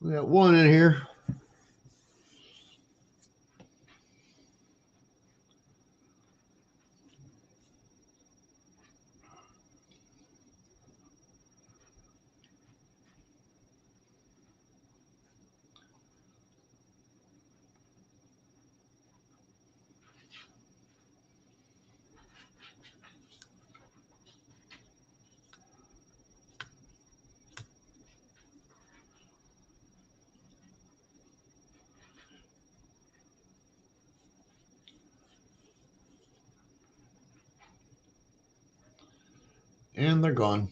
We got one in here. And they're gone.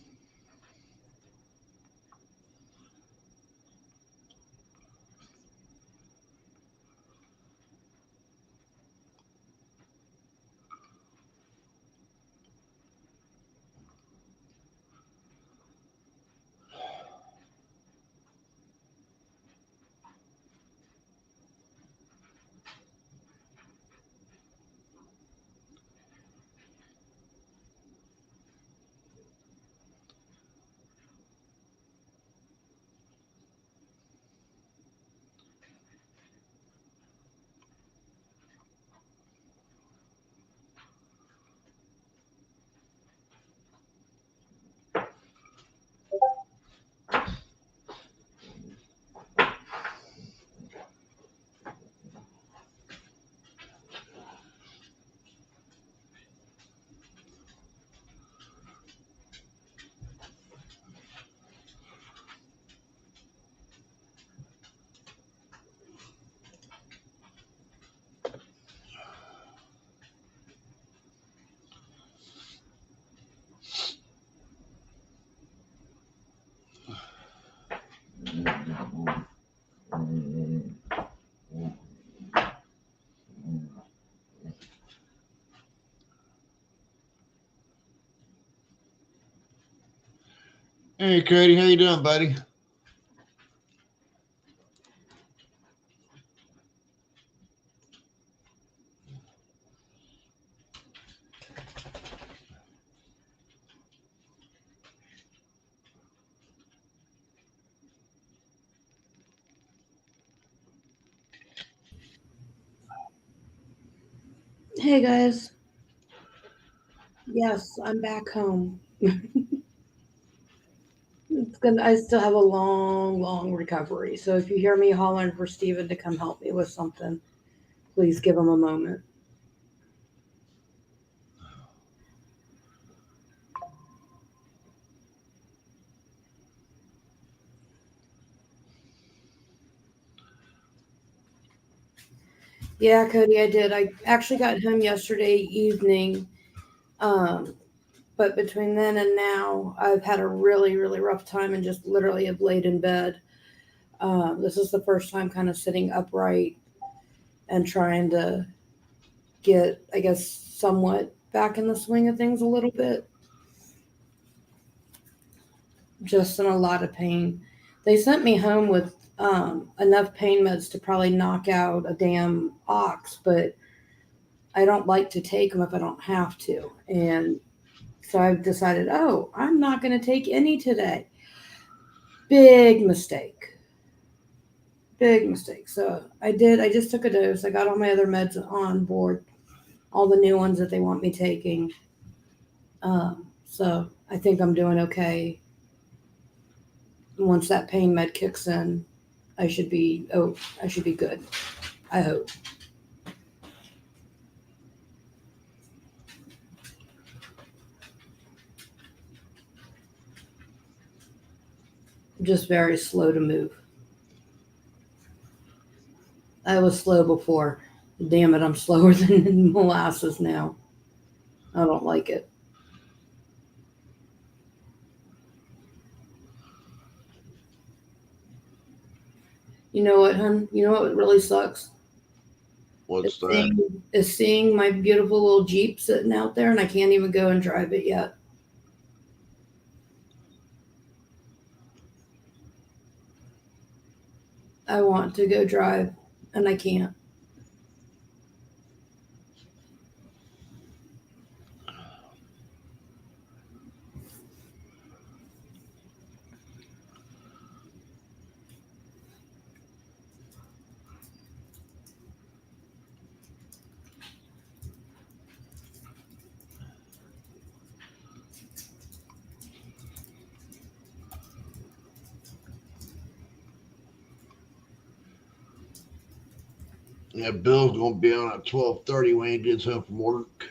Hey, Cody, how you doing, buddy? Hey guys. Yes, I'm back home. I still have a long recovery. So if you hear me hollering for Steven to come help me with something, please give him a moment. Yeah, Cody, I did. I actually got home yesterday evening. Um, but between then and now, I've had a really rough time and just literally have laid in bed. This is the first time kind of sitting upright and trying to get, I guess, somewhat back in the swing of things a little bit. Just in a lot of pain. They sent me home with enough pain meds to probably knock out a damn ox, but I don't like to take them if I don't have to. And so I've decided, oh, I'm not going to take any today. Big mistake. Big mistake. So I just took a dose. I got all my other meds on board, all the new ones that they want me taking. So I think I'm doing okay. Once that pain med kicks in, I should be good. I hope. I'm just very slow to move. I was slow before. Damn it, I'm slower than molasses now. I don't like it. You know what, hun? You know what really sucks? What's that? Is seeing my beautiful little Jeep sitting out there and I can't even go and drive it yet. I want to go drive and I can't. Yeah, Bill's gonna be on at 12:30 when he gets home from work.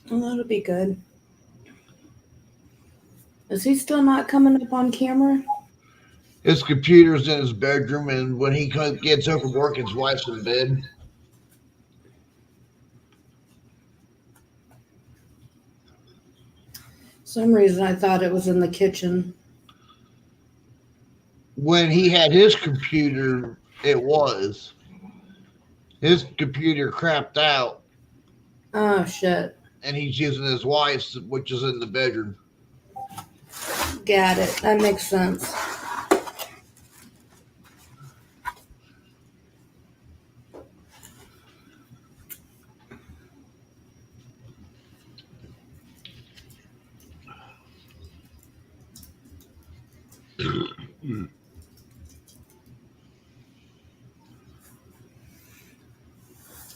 Well, that'll be good. Is he still not coming up on camera? His computer's in his bedroom, and when he gets home from work, his wife's in bed. Some reason I thought it was in the kitchen. When he had his computer, it was. His computer crapped out, Oh shit. and he's using his wife's, which is in the bedroom. Got it. That makes sense.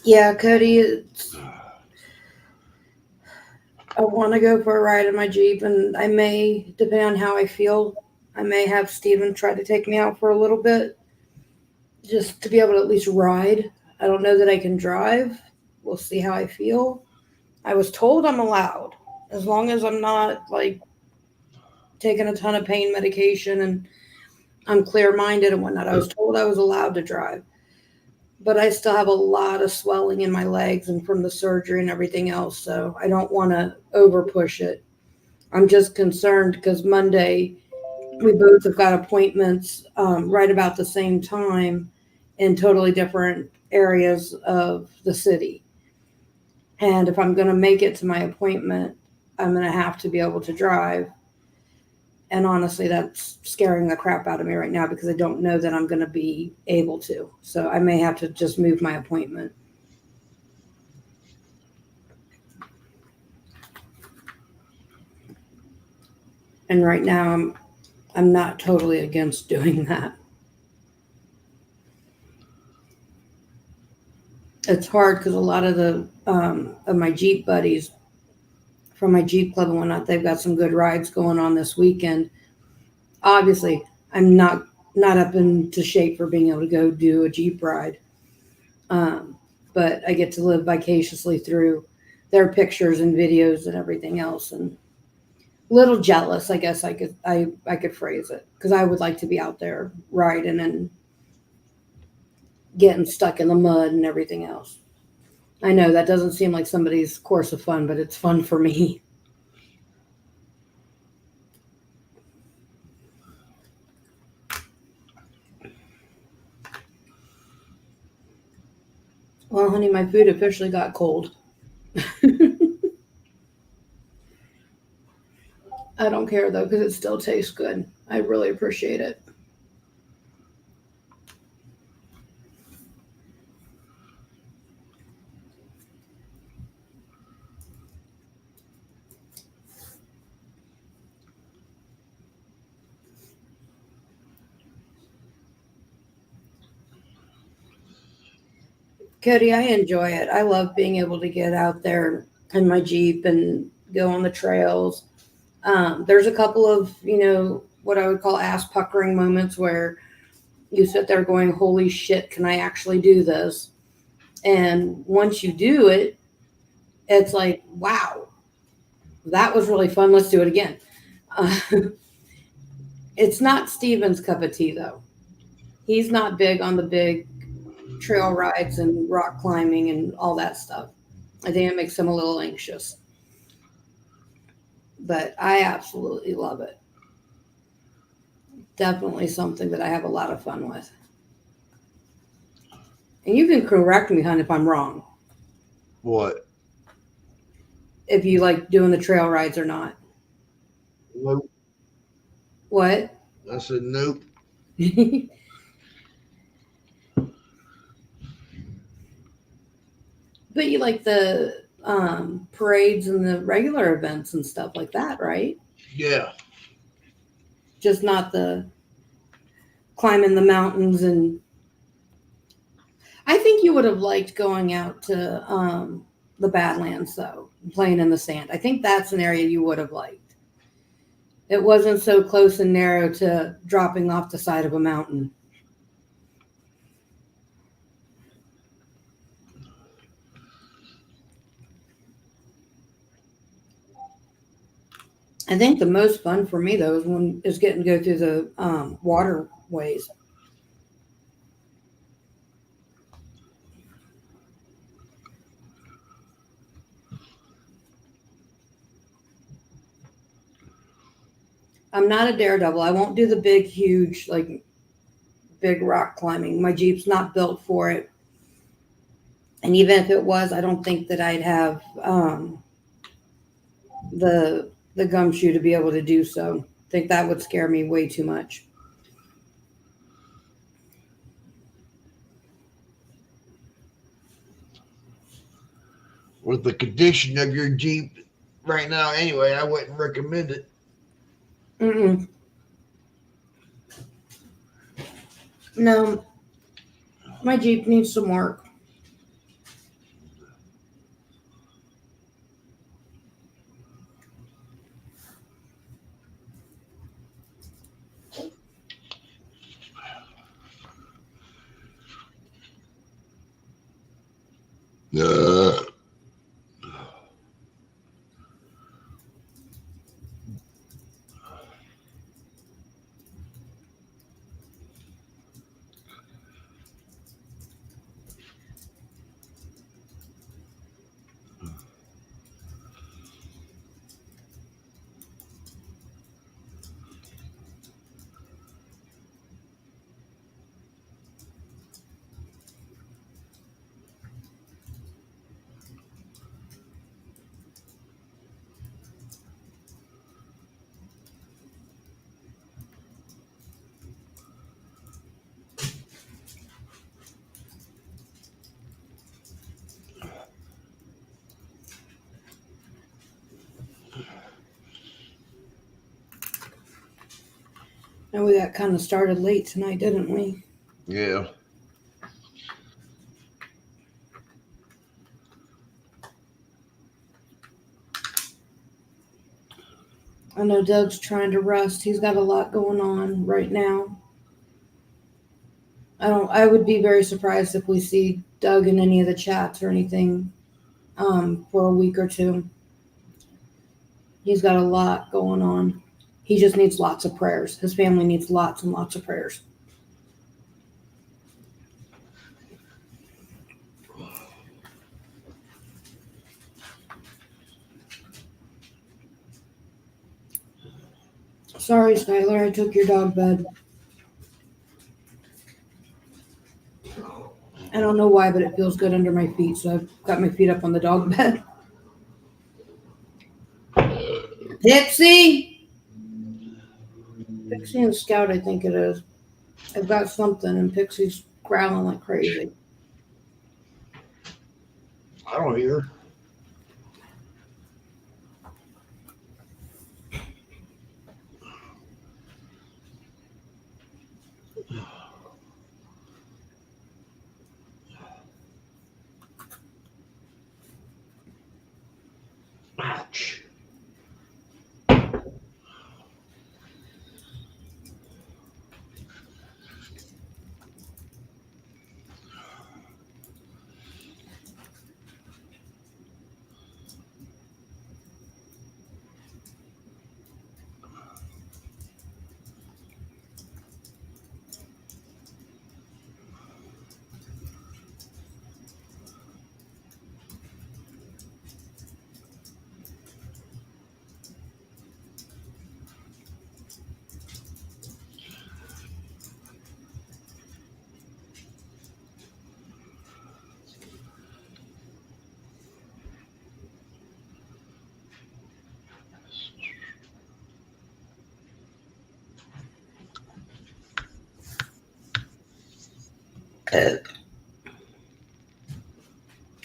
Yeah, Cody, I want to go for a ride in my Jeep, and I may, depending on how I feel, I may have Steven try to take me out for a little bit just to be able to at least ride. I don't know that I can drive. We'll see how I feel. I was told I'm allowed as long as I'm not like taking a ton of pain medication and I'm clear minded and whatnot. I was told I was allowed to drive, but I still have a lot of swelling in my legs and from the surgery and everything else. So I don't want to over push it. I'm just concerned because Monday we both have got appointments right about the same time in totally different areas of the city. And if I'm going to make it to my appointment, I'm going to have to be able to drive. And honestly, that's scaring the crap out of me right now because I don't know that I'm going to be able to. So I may have to just move my appointment. And right now, I'm not totally against doing that. It's hard because a lot of the of my Jeep buddies from my Jeep club and whatnot, they've got some good rides going on this weekend. Obviously, I'm not up into shape for being able to go do a Jeep ride, but I get to live vicariously through their pictures and videos and everything else, and a little jealous, I guess I could phrase it, because I would like to be out there riding and getting stuck in the mud and everything else. I know that doesn't seem like somebody's course of fun, but it's fun for me. Well, honey, my food officially got cold. I don't care though, because it still tastes good. I really appreciate it. Cody, I enjoy it. I love being able to get out there in my Jeep and go on the trails. There's a couple of, what I would call ass puckering moments where you sit there going, holy shit, can I actually do this? And once you do it, it's like, wow, that was really fun. Let's do it again. It's not Steven's cup of tea, though. He's not big on the big trail rides and rock climbing and all that stuff. I think it makes him a little anxious. But I absolutely love it. Definitely something that I have a lot of fun with. And you can correct me, hon, if I'm wrong. What? If you like doing the trail rides or not. Nope. What? I said nope. But you like the parades and the regular events and stuff like that, right? Yeah. Just not the climbing the mountains. And I think you would have liked going out to the Badlands, though, playing in the sand. I think that's an area you would have liked. It wasn't so close and narrow to dropping off the side of a mountain. I think the most fun for me, though, is getting to go through the waterways. I'm not a daredevil. I won't do the big, huge, big rock climbing. My Jeep's not built for it. And even if it was, I don't think that I'd have the gumshoe to be able to do so. I think that would scare me way too much. With the condition of your Jeep right now, anyway, I wouldn't recommend it. Mm-mm. No, my Jeep needs some work. And we got kind of started late tonight, didn't we? Yeah. I know Doug's trying to rest. He's got a lot going on right now. I would be very surprised if we see Doug in any of the chats or anything for a week or two. He's got a lot going on. He just needs lots of prayers. His family needs lots and lots of prayers. Sorry, Skylar, I took your dog bed. I don't know why, but it feels good under my feet, so I've got my feet up on the dog bed. Pipsy! Pixie and Scout, I think it is. I've got something, and Pixie's growling like crazy. I don't hear. Ouch.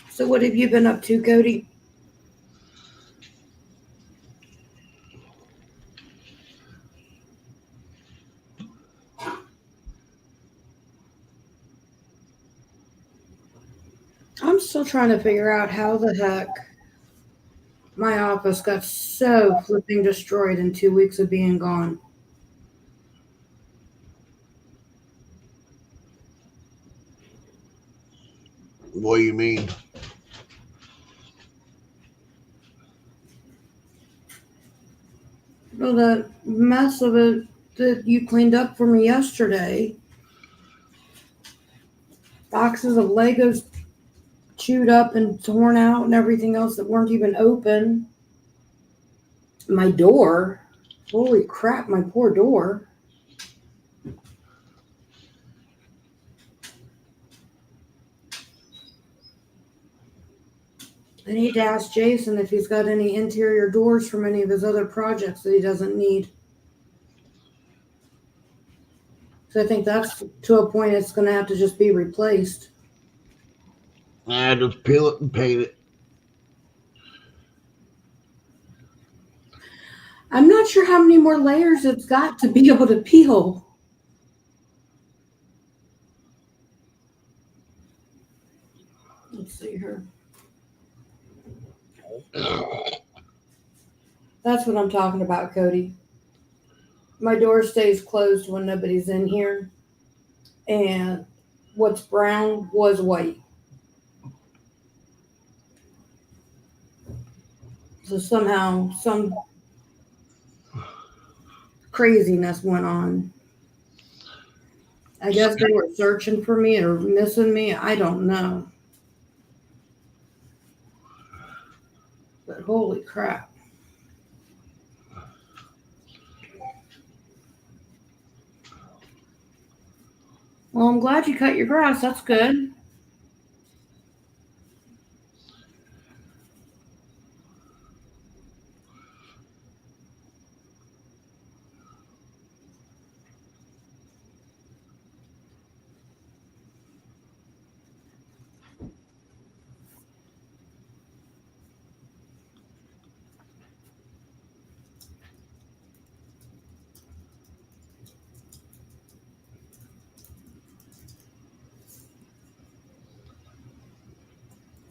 So, what have you been up to, Cody? I'm still trying to figure out how the heck my office got so flipping destroyed in 2 weeks of being gone. What do you mean? Well, the mess of it that you cleaned up for me yesterday, boxes of Legos chewed up and torn out and everything else that weren't even open. My door, holy crap, my poor door. I need to ask Jason if he's got any interior doors from any of his other projects that he doesn't need. So I think that's to a point it's going to have to just be replaced. Just peel it and paint it. I'm not sure how many more layers it's got to be able to peel. Let's see here. That's what I'm talking about, Cody. My door stays closed when nobody's in here, and what's brown was white. So somehow some craziness went on. I guess they were searching for me or missing me. I don't know. But holy crap. Well, I'm glad you cut your grass. That's good.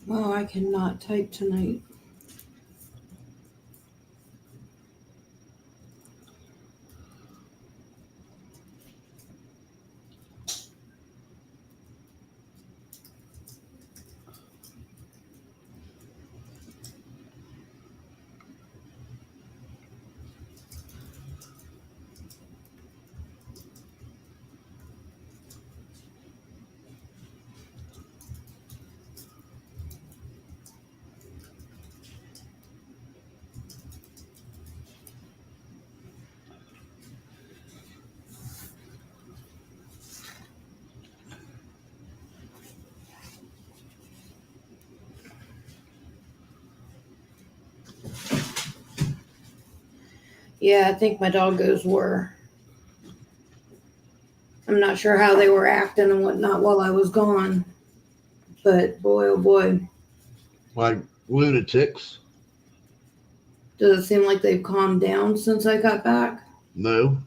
Oh, I cannot type tonight. Yeah, I think my doggos were. I'm not sure how they were acting and whatnot while I was gone. But boy, oh boy, Like lunatics. does it seem like they've calmed down since I got back? No.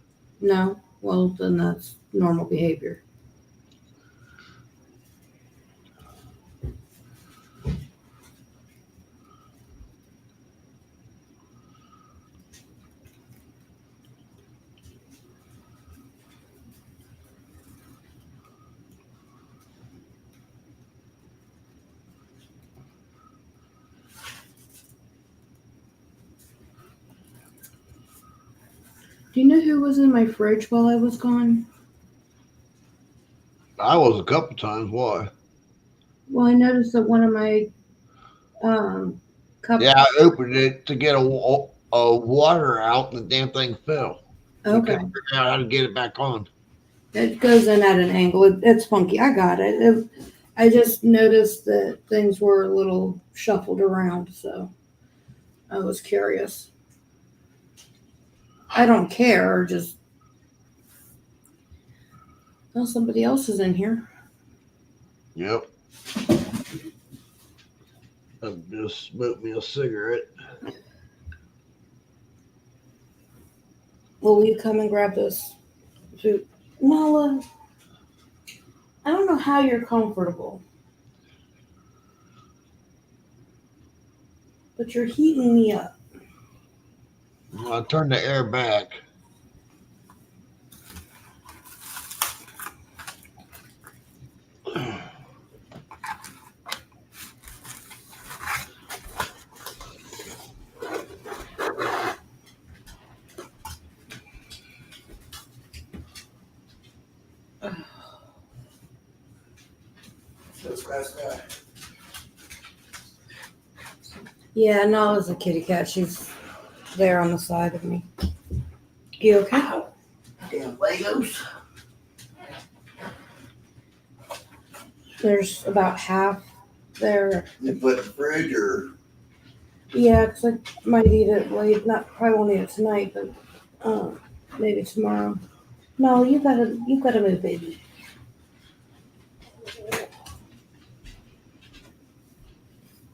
No? Well, then that's normal behavior. Do you know who was in my fridge while I was gone? I was a couple times. Why? Well, I noticed that one of my cup. Yeah, I opened it to get a water out, and the damn thing fell. I Okay, couldn't figure out how to get it back on. it goes in at an angle. It's funky. I got it. I just noticed that things were a little shuffled around, so I was curious. I don't care. Just well, somebody else is in here. Yep. I just smoked me a cigarette. Will you come and grab this food, Nala? I don't know how you're comfortable, but you're heating me up. I turned the air back. Yeah, Nala's a kitty cat. She's there on the side of me. You okay? Ow. Damn Legos. There's about half there. You put in the fridge or Yeah, because I might eat it late. Probably won't eat it tonight, but maybe tomorrow. No, you gotta move, baby.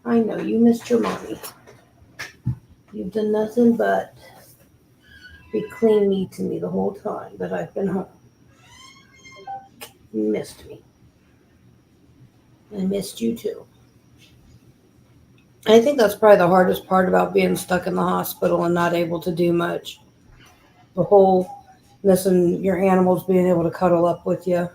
I know you missed your mommy. You've done nothing but be clean meat to me the whole time that I've been home. You missed me. I missed you too. I think that's probably the hardest part about being stuck in the hospital and not able to do much. The whole missing your animals being able to cuddle up with you.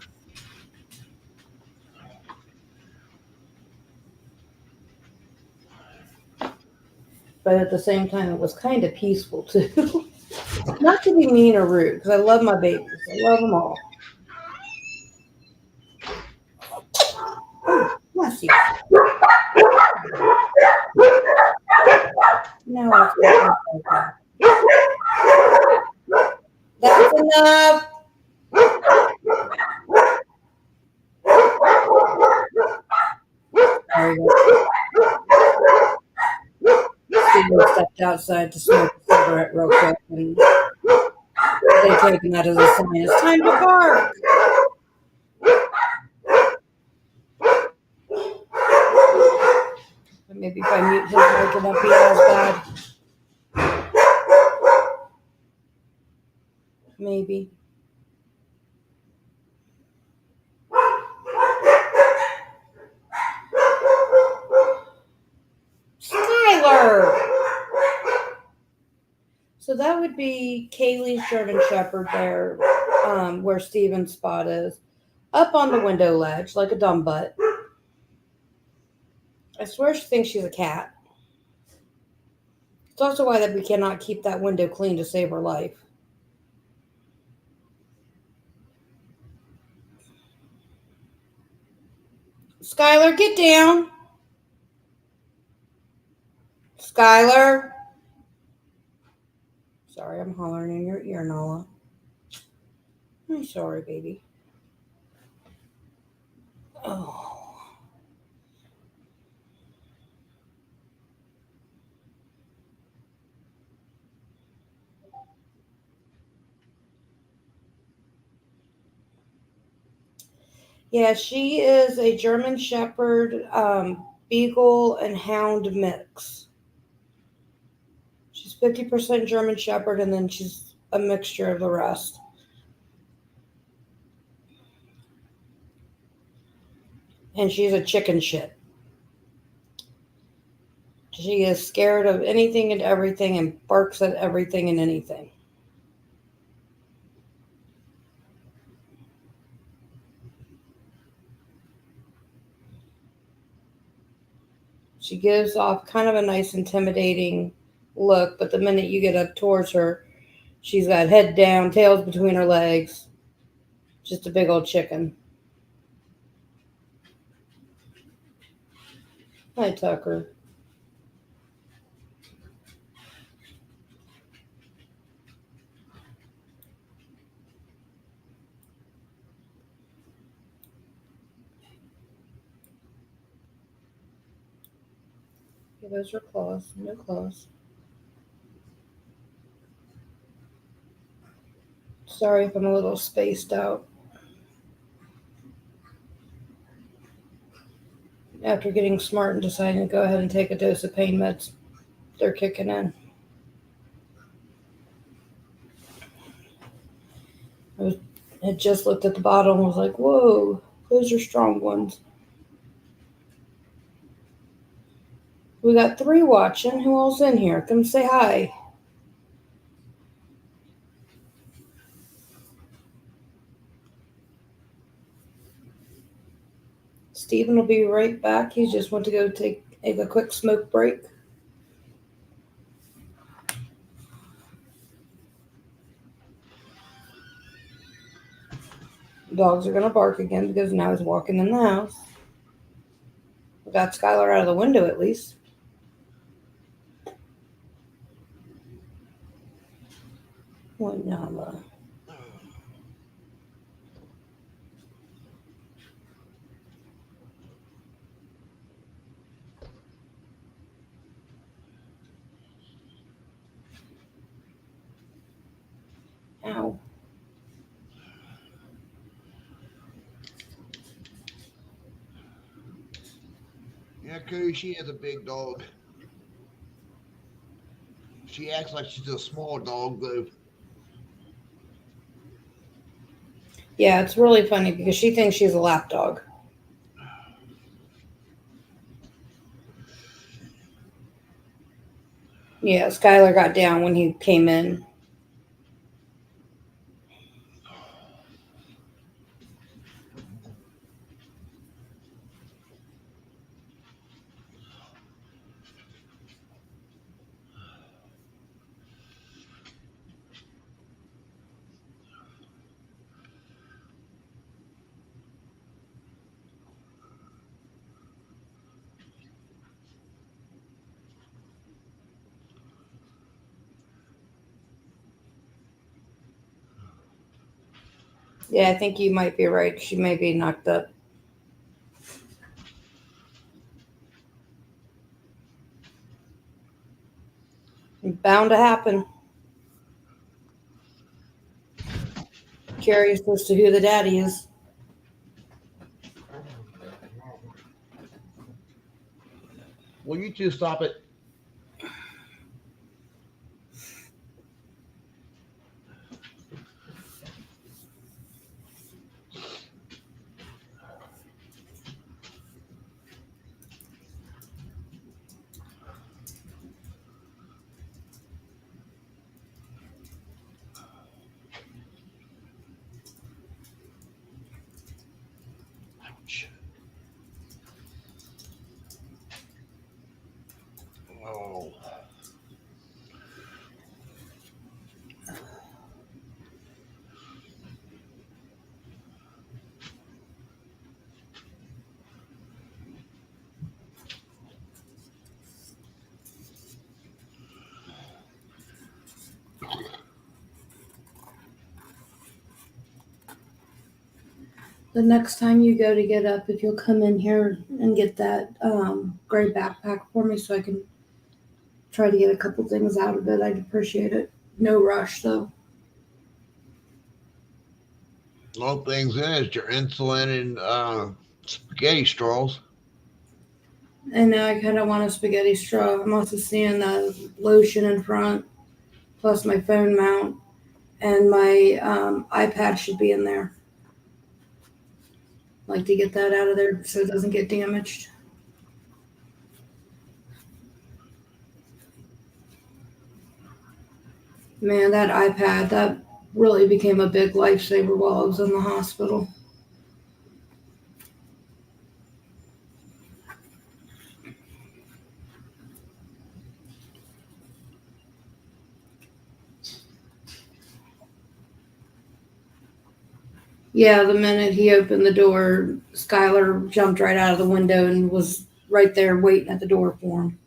But at the same time, it was kind of peaceful too. Not to be mean or rude, because I love my babies. I love them all. Oh, bless you. No, that's enough. There you go. Steven stepped outside to smoke a cigarette real quick, and they taken that as a sign. It's time to bark. Maybe if I mute his mic, it won't be as bad. Maybe. Skylar! So that would be Kaylee's German Shepherd there, where Steven's spot is. Up on the window ledge, like a dumb butt. I swear she thinks she's a cat. It's also why that we cannot keep that window clean to save her life. Skylar, get down. Skylar. Sorry, I'm hollering in your ear, Nala. I'm sorry, baby. Oh. Yeah, she is a German Shepherd, Beagle, and Hound mix. She's 50% German Shepherd, and then she's a mixture of the rest. And she's a chicken shit. She is scared of anything and everything and barks at everything and anything. She gives off kind of a nice, intimidating look, but the minute you get up towards her, she's got head down, tails between her legs. Just a big old chicken. Hi, Tucker. Yeah, those are claws. No claws. Sorry if I'm a little spaced out. After getting smart and deciding to go ahead and take a dose of pain meds, they're kicking in. I just looked at the bottle and was like, whoa, those are strong ones. We got 3 watching. Who else in here? Come say hi. Steven will be right back. He just went to go take a quick smoke break. Dogs are going to bark again because now he's walking in the house. We got Skylar out of the window at least. What Nala? Ow. Yeah, Cody, she is a big dog. She acts like she's a small dog, though. Yeah, it's really funny because she thinks she's a lap dog. Yeah, Skylar got down when he came in. Yeah, I think you might be right. She may be knocked up. Bound to happen. Curious as to who the daddy is. Will you two stop it? Ouch. Oh. The next time you go to get up, if you'll come in here and get that gray backpack for me so I can try to get a couple things out of it, I'd appreciate it. No rush, though. All things in it is your insulin and spaghetti straws. And now I kind of want a spaghetti straw. I'm also seeing the lotion in front, plus my phone mount, and my iPad should be in there. Like to get that out of there so it doesn't get damaged. Man, that iPad, that really became a big lifesaver while I was in the hospital. Yeah, the minute he opened the door, Skylar jumped right out of the window and was right there waiting at the door for him.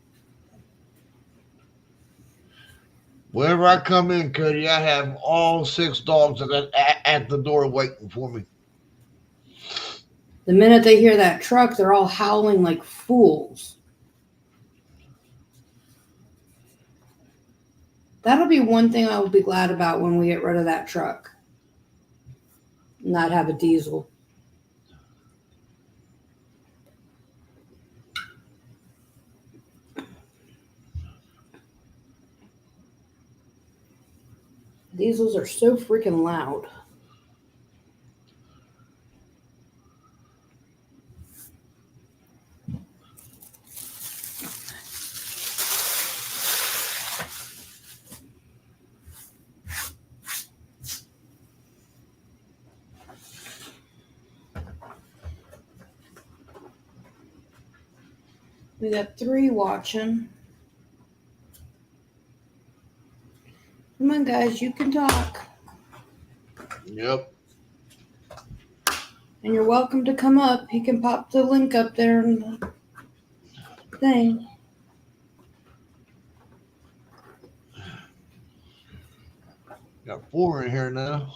Whenever I come in, Cody, I have all 6 dogs at the door waiting for me. The minute they hear that truck, they're all howling like fools. That'll be one thing I will be glad about when we get rid of that truck. Not have a diesel. Diesels are so freaking loud. We got 3 watching. Come on, guys, you can talk. Yep. And you're welcome to come up. You can pop the link up there in the thing. Got 4 in here now.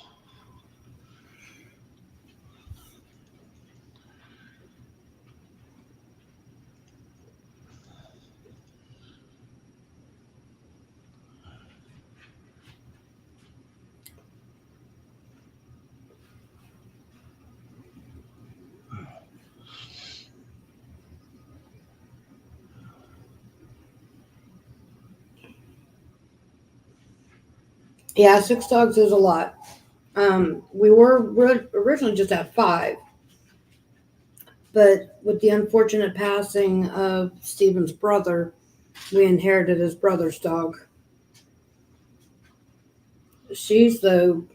Yeah, 6 dogs is a lot. We were originally just at 5. But with the unfortunate passing of Stephen's brother, we inherited his brother's dog. She's though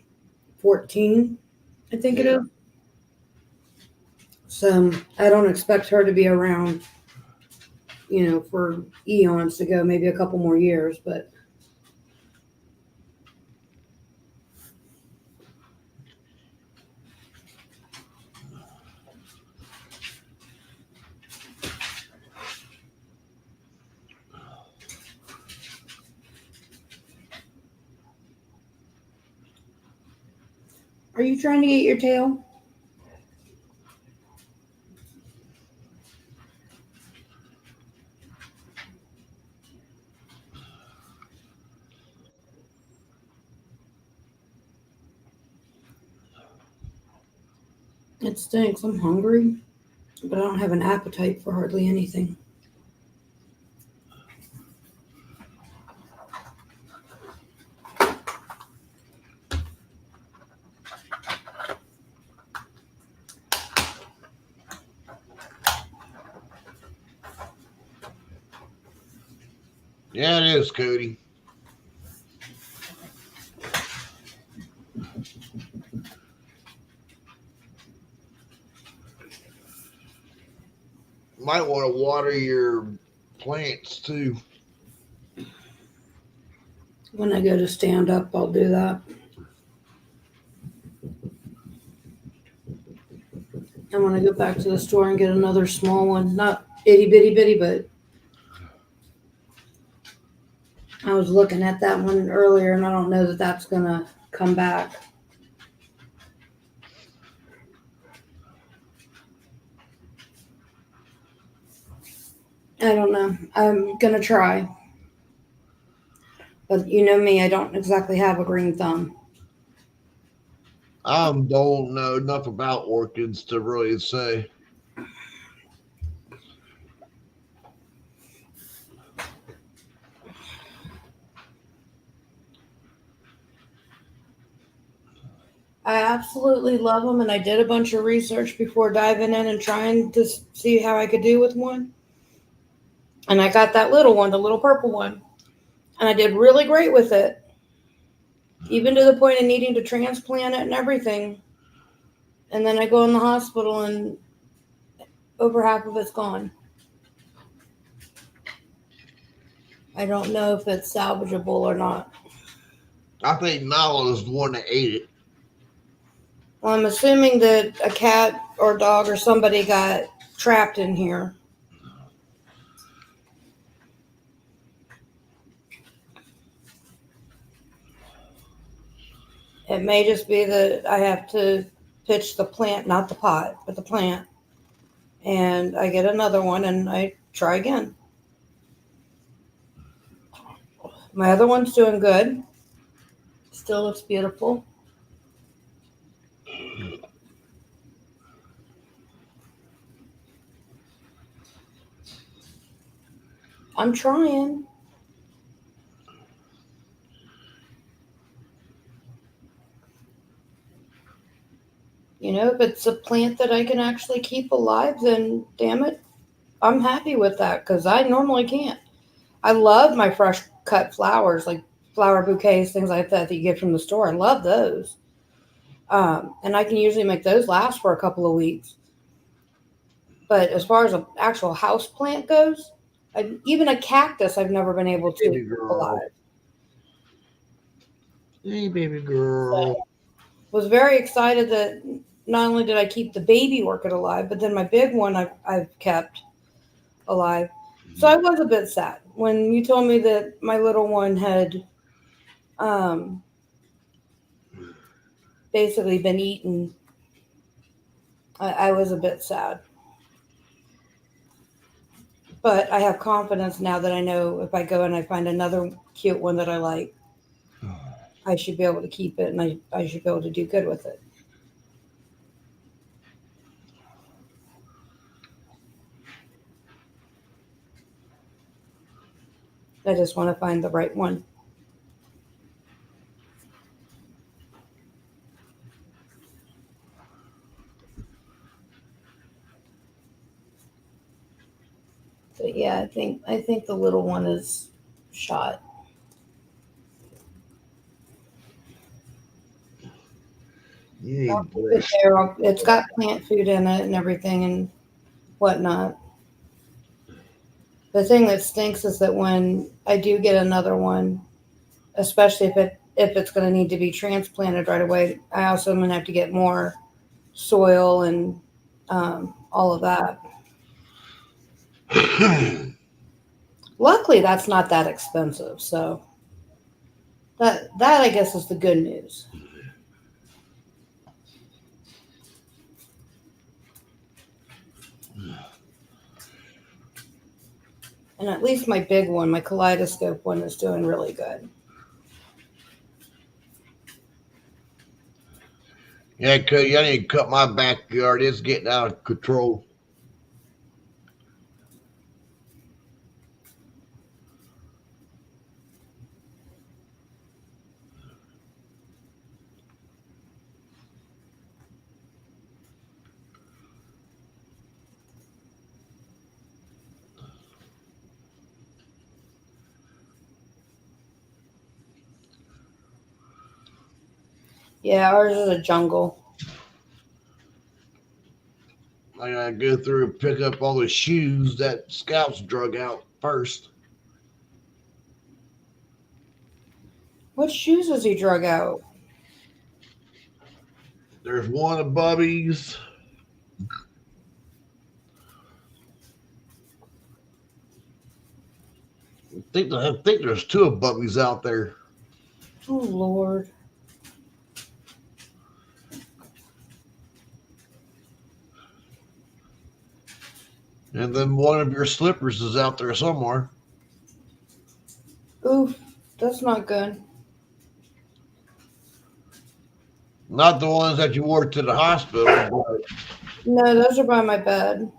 14, I think it is. So I don't expect her to be around, for eons to go, maybe a couple more years, but are you trying to get your tail? It stinks. I'm hungry, but I don't have an appetite for hardly anything. Yeah, it is, Cody. Might want to water your plants too. When I go to stand up, I'll do that. I'm going to go back to the store and get another small one. Not itty bitty bitty, but I was looking at that one earlier, and I don't know that that's going to come back. I don't know. I'm going to try. But you know me, I don't exactly have a green thumb. I don't know enough about orchids to really say. I absolutely love them, and I did a bunch of research before diving in and trying to see how I could do with one. And I got that little one, the little purple one, and I did really great with it, even to the point of needing to transplant it and everything. And then I go in the hospital, and over half of it's gone. I don't know if it's salvageable or not. I think Nala is the one that ate it. Well, I'm assuming that a cat or dog or somebody got trapped in here. It may just be that I have to pitch the plant, not the pot, but the plant. And I get another one and I try again. My other one's doing good. Still looks beautiful. I'm trying. You know, if it's a plant that I can actually keep alive, then damn it, I'm happy with that because I normally can't. I love my fresh cut flowers, like flower bouquets, things like that you get from the store. I love those. And I can usually make those last for a couple of weeks. But as far as an actual house plant goes, even a cactus, I've never been able to Baby keep girl. alive. Hey, baby girl. So, was very excited that not only did I keep the baby orchid alive, but then my big one I've kept alive. So I was a bit sad when you told me that my little one had um, basically been eaten. I was a bit sad. But I have confidence now that I know if I go and I find another cute one that I like, I should be able to keep it and I should be able to do good with it. I just want to find the right one. So yeah, I think the little one is shot. Yeah, I'll keep it there. It's got plant food in it and everything and whatnot. The thing that stinks is that when I do get another one, especially if it's going to need to be transplanted right away, I also am going to have to get more soil and all of that. Luckily, that's not that expensive, so that I guess is the good news. And at least my big one, my kaleidoscope one, is doing really good. Yeah, Cody, I need to cut my backyard. It's getting out of control. Yeah, ours is a jungle. I gotta go through and pick up all the shoes that Scouts drug out first. What shoes has he drug out? There's one of Bubby's. I think there's two of Bubby's out there. Oh Lord. And then one of your slippers is out there somewhere. Oof, that's not good. Not the ones that you wore to the hospital, No, those are by my bed.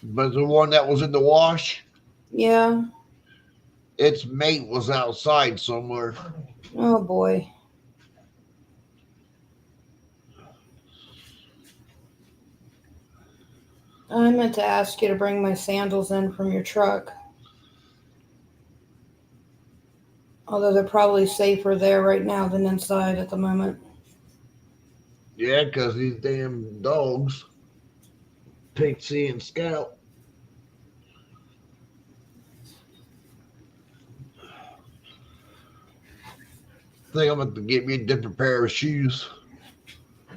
but the one that was in the wash, Yeah. its mate was outside somewhere. Oh boy. I meant to ask you to bring my sandals in from your truck. Although they're probably safer there right now than inside at the moment. Yeah, because these damn dogs, Pixie and Scout. I think I'm going to get me a different pair of shoes. I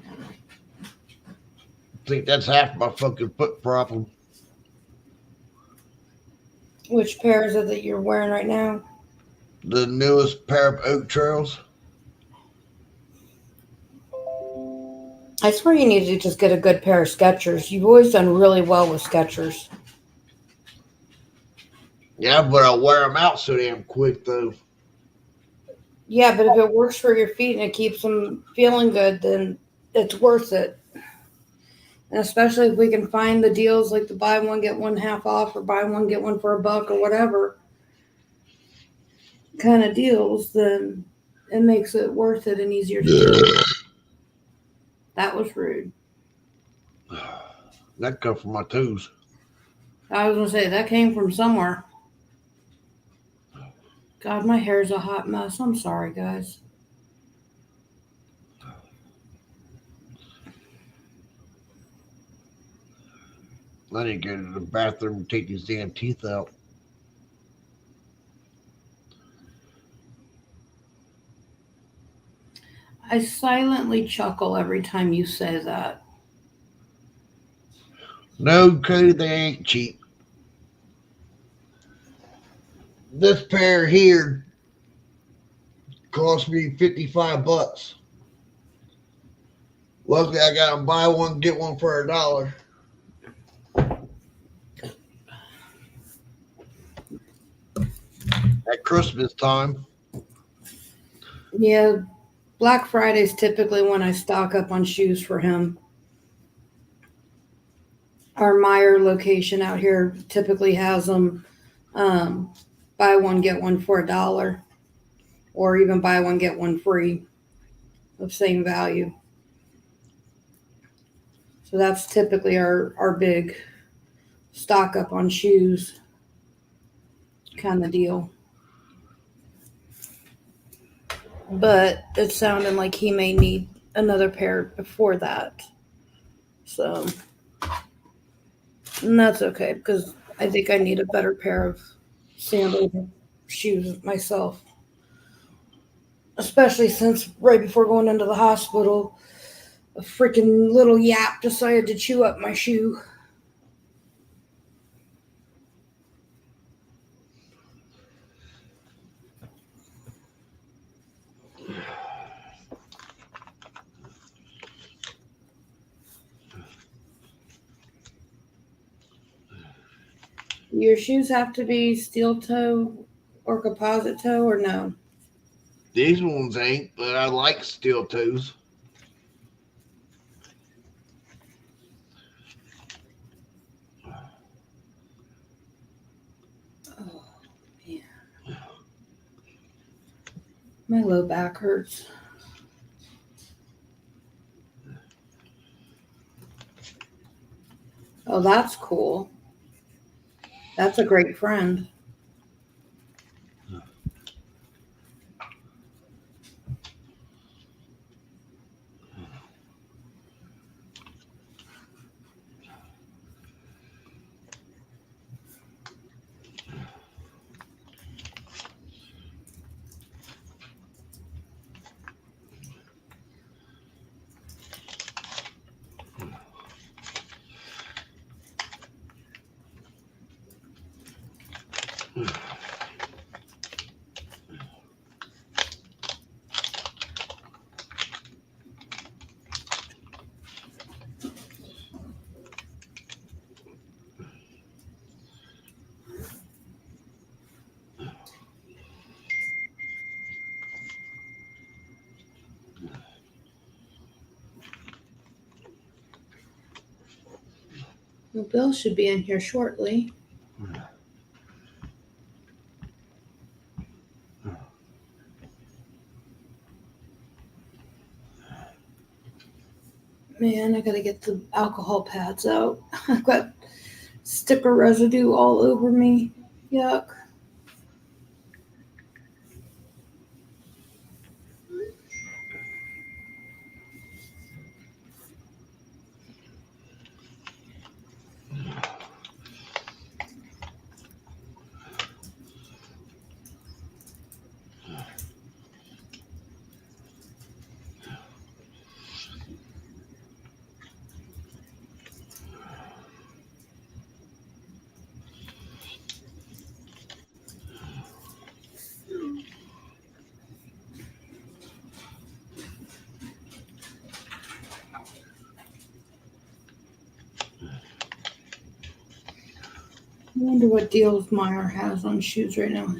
think that's half my fucking foot problem. Which pair is it that you're wearing right now? The newest pair of Oak Trails. I swear you need to just get a good pair of Skechers. You've always done really well with Skechers. Yeah, but I wear them out so damn quick, though. Yeah, but if it works for your feet and it keeps them feeling good, then it's worth it. And especially if we can find the deals like the buy one, get one half off or buy one, get one for $1 or whatever kind of deals, then it makes it worth it and easier to do. That was rude. That come from my toes. I was going to say, that came from somewhere. God, my hair's a hot mess. I'm sorry, guys. I need to go to the bathroom and take these damn teeth out. I silently chuckle every time you say that. No, Cody, they ain't cheap. This pair here cost me $55. Luckily, I got them buy one, get one for $1. At Christmas time. Yeah, Black Friday's typically when I stock up on shoes for him. Our Meyer location out here typically has them buy one, get one for $1, or even buy one, get one free of same value. So that's typically our big stock up on shoes kind of deal. But it sounded like he may need another pair before that. So, and that's okay because I think I need a better pair of sandals and shoes myself. Especially since right before going into the hospital, a freaking little yap decided to chew up my shoe. Your shoes have to be steel toe or composite toe or no? These ones ain't, but I like steel toes. Oh, man. My low back hurts. Oh, that's cool. That's a great friend. Well, Bill should be in here shortly. Man, I gotta get the alcohol pads out. I've got sticker residue all over me. Yuck. I wonder what deals Meyer has on shoes right now.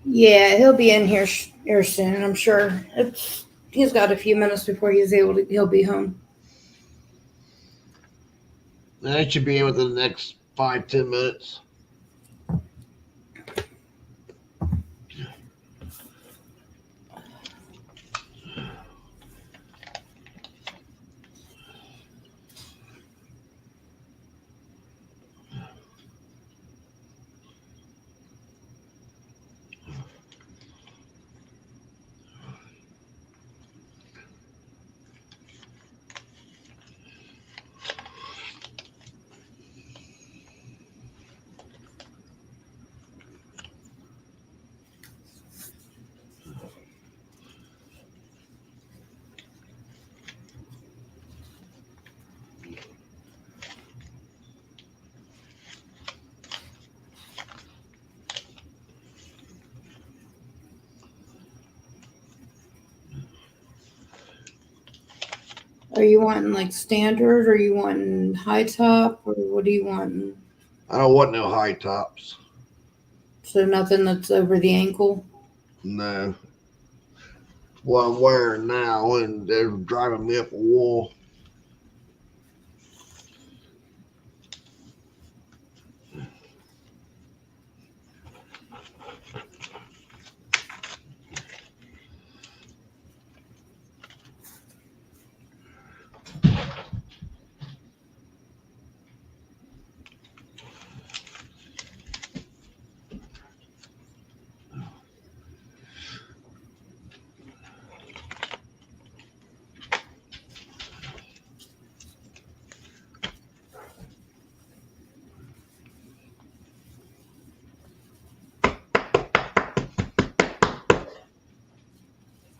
Yeah, he'll be in here soon. I'm sure. He's got a few minutes before he'll be home. And it should be in within the next 5-10 minutes. Are you wanting like standard, or you wanting high top, or what do you want? I don't want no high tops. So nothing that's over the ankle? No. What I'm wearing now, and they're driving me up a wall.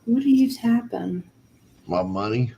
What are you tapping? My money.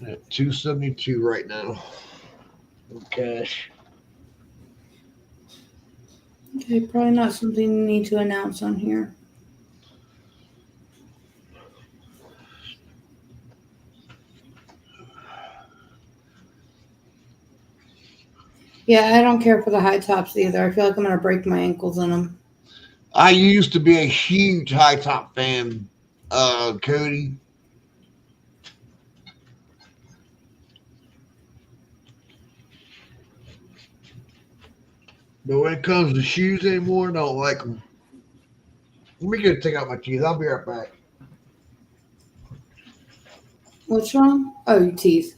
At 272 right now. Cash. Okay, probably not something you need to announce on here. Yeah, I don't care for the high tops either. I feel like I'm going to break my ankles in them. I used to be a huge high top fan, Cody. But when it comes to shoes anymore, I don't like them. Let me go take out my teeth. I'll be right back. What's wrong? Oh, your teeth.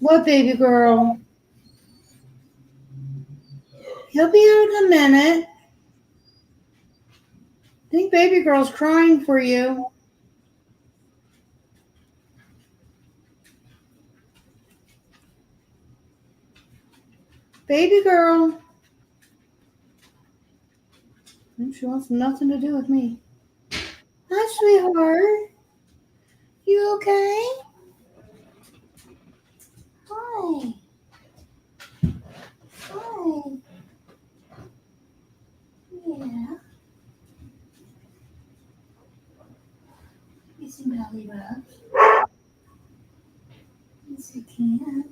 What, baby girl? He'll be out in a minute. I think baby girl's crying for you. Baby girl. She wants nothing to do with me. Hi, sweetheart. You okay? Hi. Hi. Yeah. You some belly rubs? Yes, I can.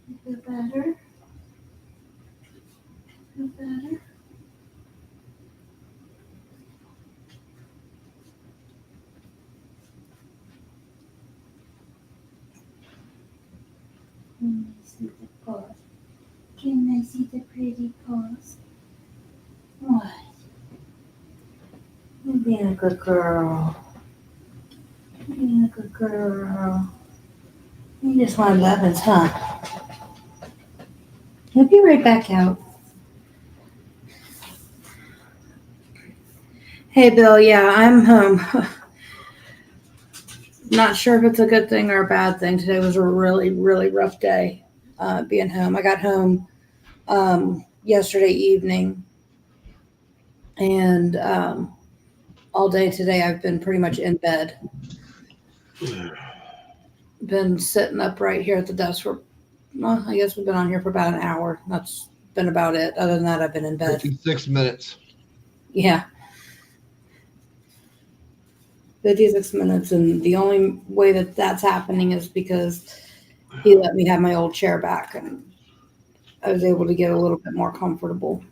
You feel better? Feel better? Can I see the paws? Can I see the pretty paws? What? You're being a good girl. You're being a good girl. You just want Levin's, huh? He'll be right back out. Hey, Bill. Yeah, I'm home. Not sure if it's a good thing or a bad thing. Today was a really, really rough day being home. I got home yesterday evening, and all day today I've been pretty much in bed. Been sitting up right here at the desk for, well, I guess we've been on here for about an hour. That's been about it. Other than that, I've been in bed. 56 minutes. Yeah. 56 minutes, and the only way that that's happening is because he let me have my old chair back, and I was able to get a little bit more comfortable.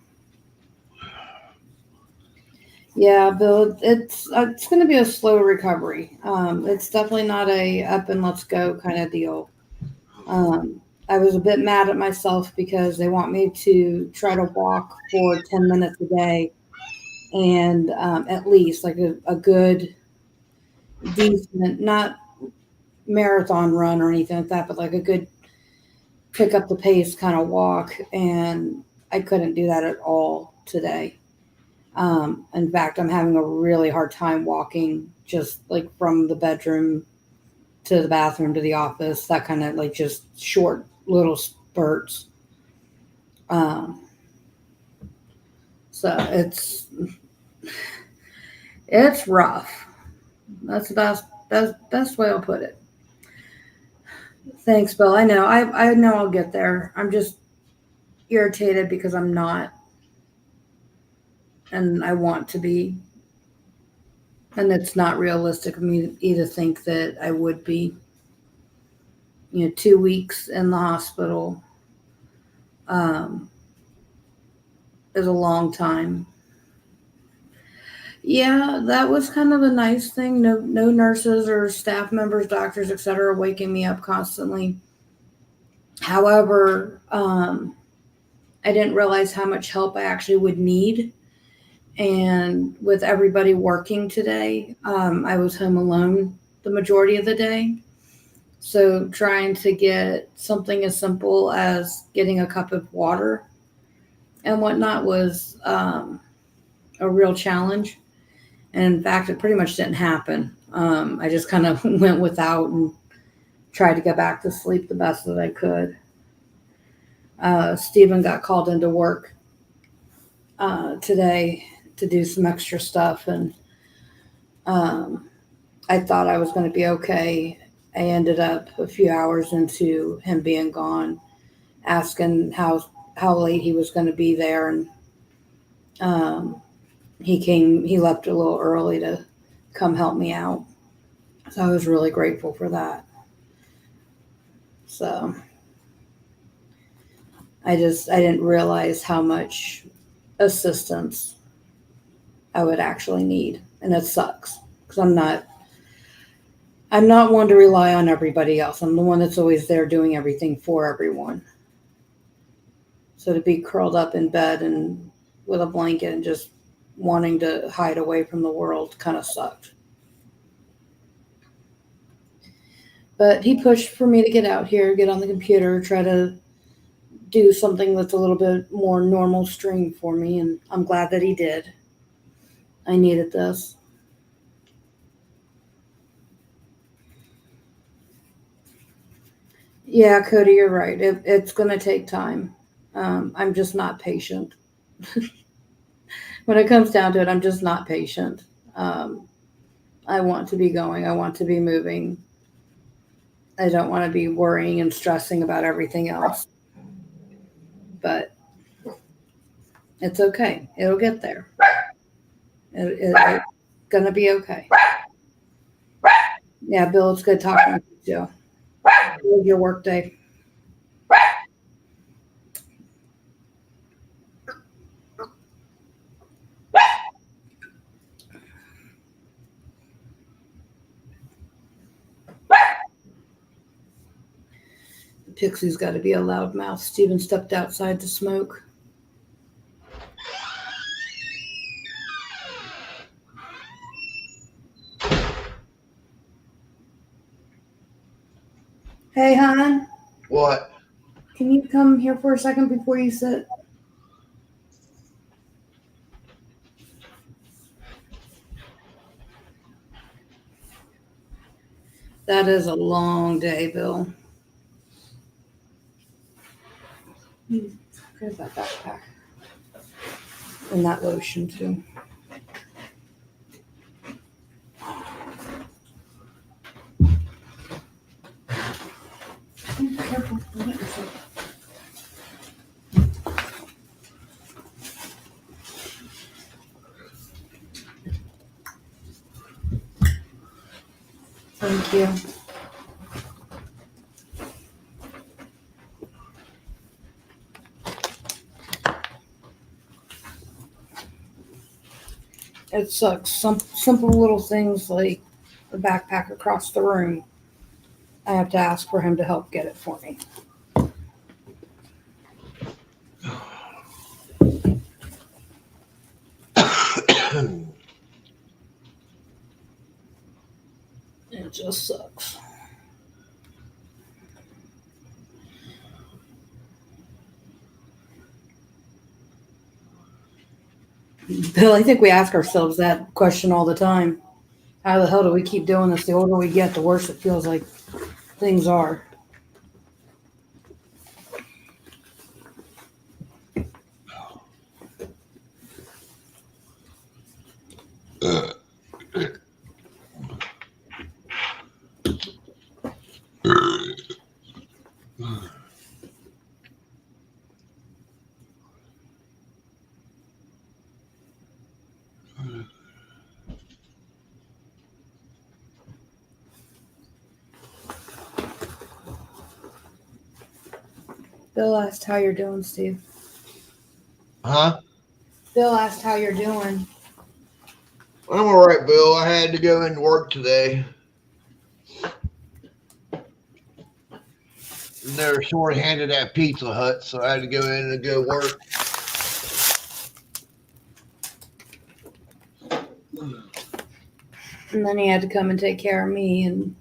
Yeah, Bill, it's going to be a slow recovery. It's definitely not a up and let's go kind of deal. I was a bit mad at myself because they want me to try to walk for 10 minutes a day, and at least like a good, decent, not marathon run or anything like that, but like a good pick up the pace kind of walk. And I couldn't do that at all today. In fact, I'm having a really hard time walking just like from the bedroom to the bathroom to the office, that kind of like just short little spurts. Um, so it's rough. That's the best way I'll put it. Thanks, Bill. I know. I know I'll get there. I'm just irritated because I'm not, and I want to be, and it's not realistic of me to think that I would be. 2 weeks in the hospital is a long time. Yeah, that was kind of a nice thing. No nurses or staff members, doctors, etc., waking me up constantly. However, I didn't realize how much help I actually would need. And with everybody working today, I was home alone the majority of the day. So trying to get something as simple as getting a cup of water and whatnot was a real challenge. And in fact, it pretty much didn't happen. I just kind of went without and tried to get back to sleep the best that I could. Stephen got called into work today to do some extra stuff, and I thought I was going to be okay. I ended up a few hours into him being gone, asking how late he was going to be there, and he left a little early to come help me out. So I was really grateful for that. So I didn't realize how much assistance I would actually need. And it sucks because I'm not one to rely on everybody else. I'm the one that's always there doing everything for everyone. So to be curled up in bed and with a blanket and just wanting to hide away from the world kind of sucked. But he pushed for me to get out here, get on the computer, try to do something that's a little bit more normal stream for me, and I'm glad that he did. I needed this. Yeah, Cody, you're right. It's going to take time. I'm just not patient. When it comes down to it, I'm just not patient. I want to be going. I want to be moving. I don't want to be worrying and stressing about everything else. But it's okay. It'll get there. It's going to be okay. Yeah, Bill, it's good talking with you, Joe. How was your work day? Pixie's got to be a loudmouth. Steven stepped outside to smoke. Hey, hon. What? Can you come here for a second before you sit? That is a long day, Bill. Grab that backpack. And that lotion, too. Be careful. Don't hit yourself. Thank you. It sucks. Some simple little things like the backpack across the room. I have to ask for him to help get it for me. It just sucks. Bill, I think we ask ourselves that question all the time. How the hell do we keep doing this? The older we get, the worse it feels like things are. Bill asked how you're doing, Steve. Huh? Bill asked how you're doing. I'm all right, Bill. I had to go into work today. They're short-handed at Pizza Hut, so I had to go in and go work. And then he had to come and take care of me. And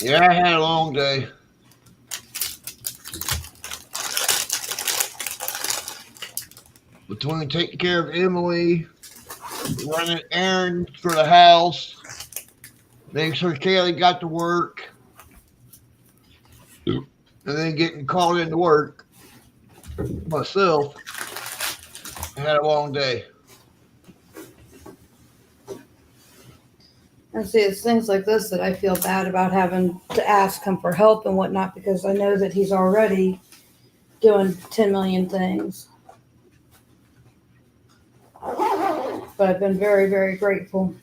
Yeah, I had a long day. between taking care of Emily, running errands for the house, making sure Kaylee got to work, and then getting called into work myself, I had a long day. And see, it's things like this that I feel bad about having to ask him for help and whatnot, because I know that he's already doing 10 million things. But I've been very, very grateful.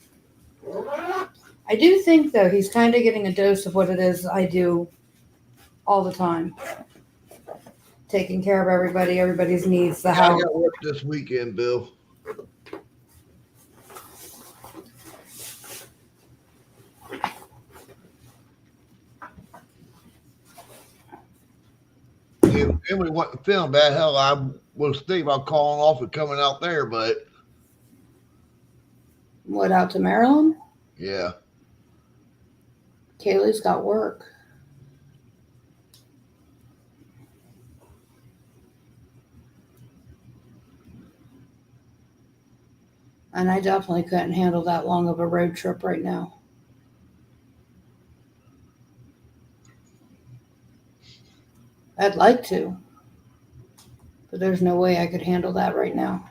I do think, though, he's kind of getting a dose of what it is I do all the time. Taking care of everybody, everybody's needs, the I house. got work this weekend, Bill. Emily wasn't feeling bad. Hell, I was thinking about calling off and coming out there, but What, out to Maryland? yeah. Kaylee's got work. And I definitely couldn't handle that long of a road trip right now. I'd like to, but there's no way I could handle that right now.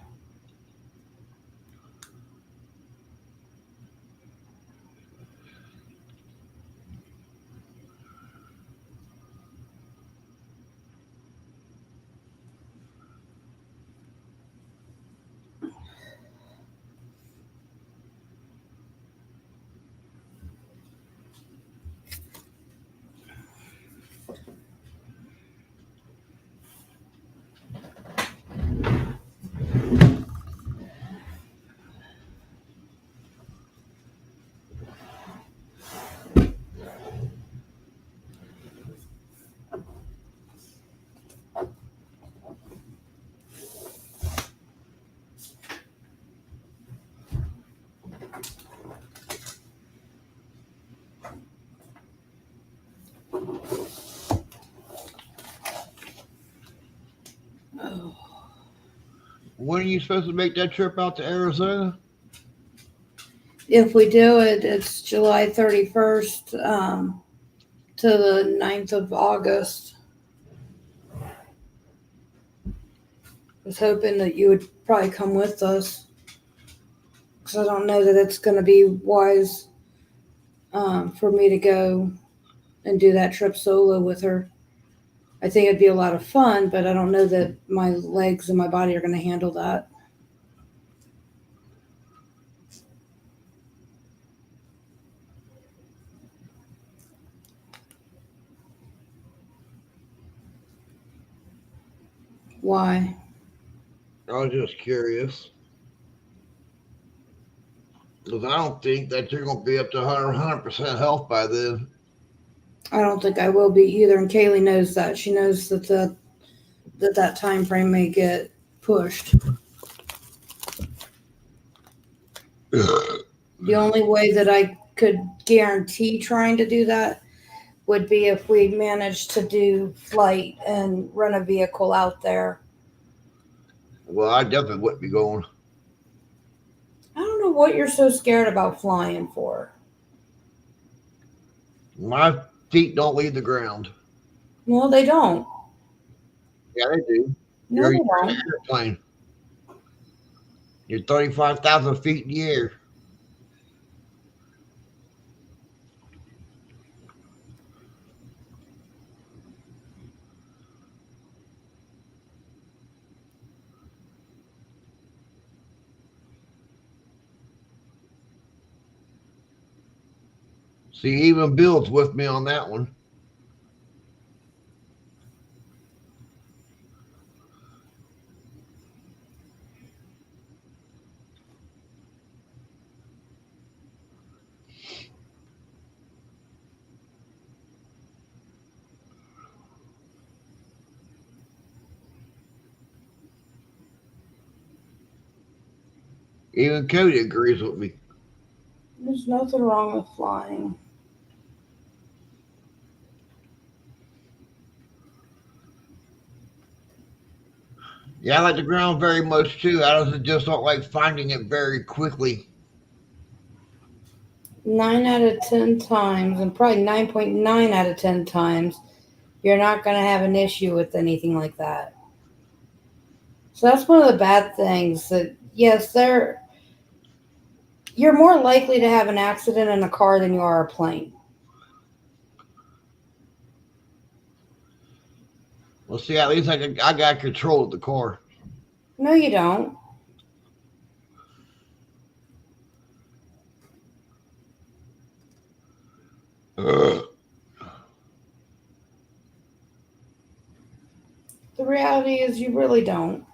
Oh. When are you supposed to make that trip out to Arizona? If we do it, it's July 31st to the 9th of August. I was hoping that you would probably come with us, because I don't know that it's going to be wise for me to go and do that trip solo with her. I think it'd be a lot of fun, but I don't know that my legs and my body are going to handle that. Why? I was just curious. Because I don't think that you're going to be up to 100% health by then. I don't think I will be either, and Kaylee knows that. She knows that that time frame may get pushed. The only way that I could guarantee trying to do that would be if we managed to do flight and run a vehicle out there. Well, I definitely wouldn't be going. I don't know what you're so scared about flying for. My feet don't leave the ground. Well, they don't. Yeah, they do. No, they You're don't. an airplane. You're 35,000 feet in the air. See, even Bill's with me on that one. Even Cody agrees with me. There's nothing wrong with flying. Yeah, I like the ground very much too. Just don't like finding it very quickly. 9 out of 10 times, and probably 9.9 out of 10 times, you're not going to have an issue with anything like that. So that's one of the bad things. That yes, you're more likely to have an accident in a car than you are a plane. Well, see, at least I got control of the car. No, you don't. Ugh. The reality is you really don't.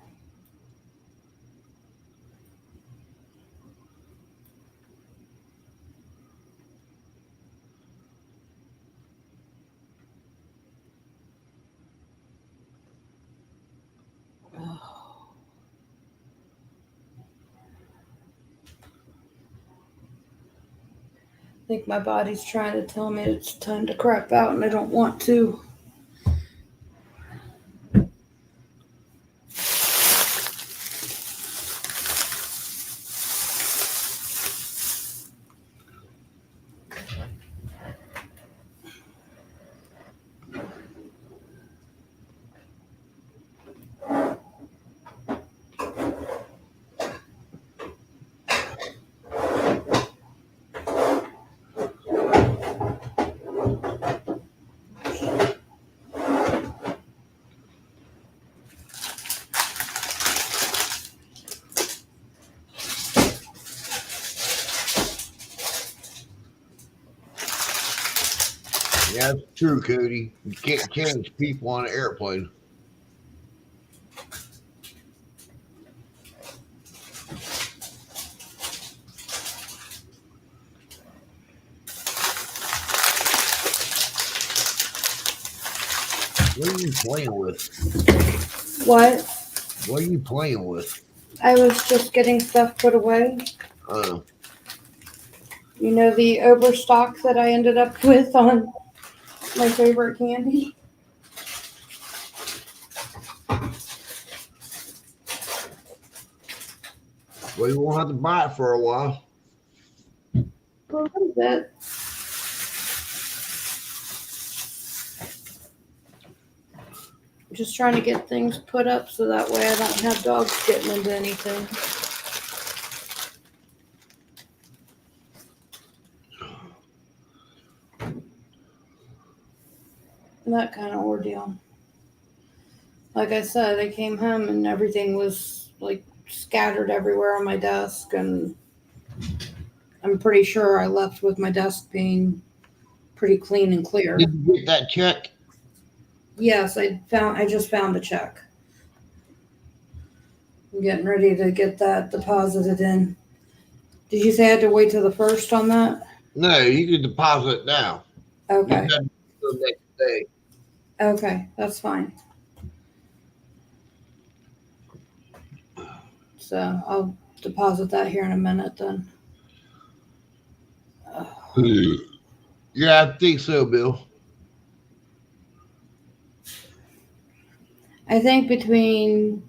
I think my body's trying to tell me it's time to crap out, and I don't want to. Yeah, it's true, Cody. You can't change people on an airplane. What are you playing with? What? What are you playing with? I was just getting stuff put away. Uh, You know the overstock that I ended up with on my favorite candy? well, you won't have to buy it for a while. For a little bit. I'm just trying to get things put up so that way I don't have dogs getting into anything. That kind of ordeal. Like I said, I came home and everything was like scattered everywhere on my desk, and I'm pretty sure I left with my desk being pretty clean and clear. Did you get that check? Yes, I just found a check. I'm getting ready to get that deposited in. Did you say I had to wait till the 1st on that? No, you can deposit it now. You Okay. got to do it next day. Okay, that's fine. So I'll deposit that here in a minute then. Yeah, I think so, Bill. I think between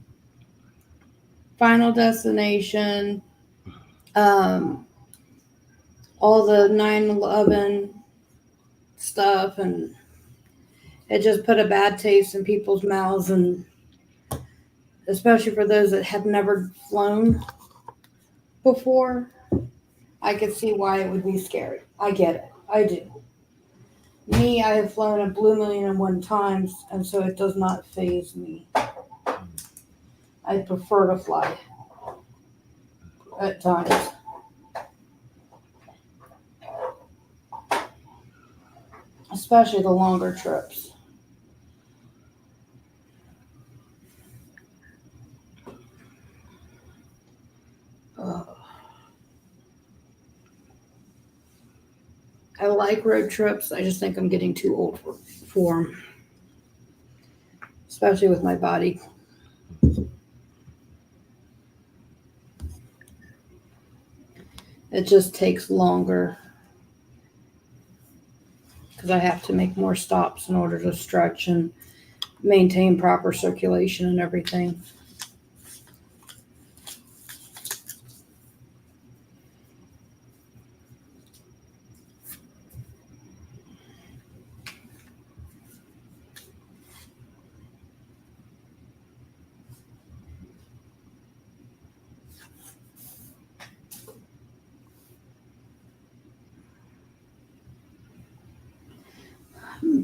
Final Destination, all the 9/11 stuff, and it just put a bad taste in people's mouths, and especially for those that have never flown before, I could see why it would be scary. I get it. I do. Me, I have flown a Blue Million 1 times, and so it does not faze me. I prefer to fly at times. Especially the longer trips. I like road trips. I just think I'm getting too old for them. Especially with my body. It just takes longer. Because I have to make more stops in order to stretch and maintain proper circulation and everything.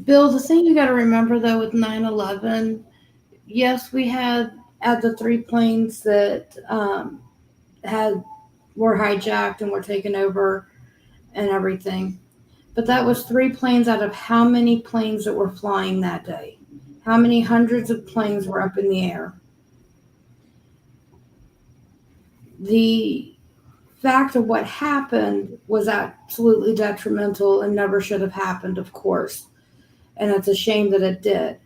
Bill, the thing you got to remember though with 9/11, yes, we had at the 3 planes that were hijacked and were taken over and everything. But that was 3 planes out of how many planes that were flying that day? How many hundreds of planes were up in the air? The fact of what happened was absolutely detrimental and never should have happened, of course. And it's a shame that it did.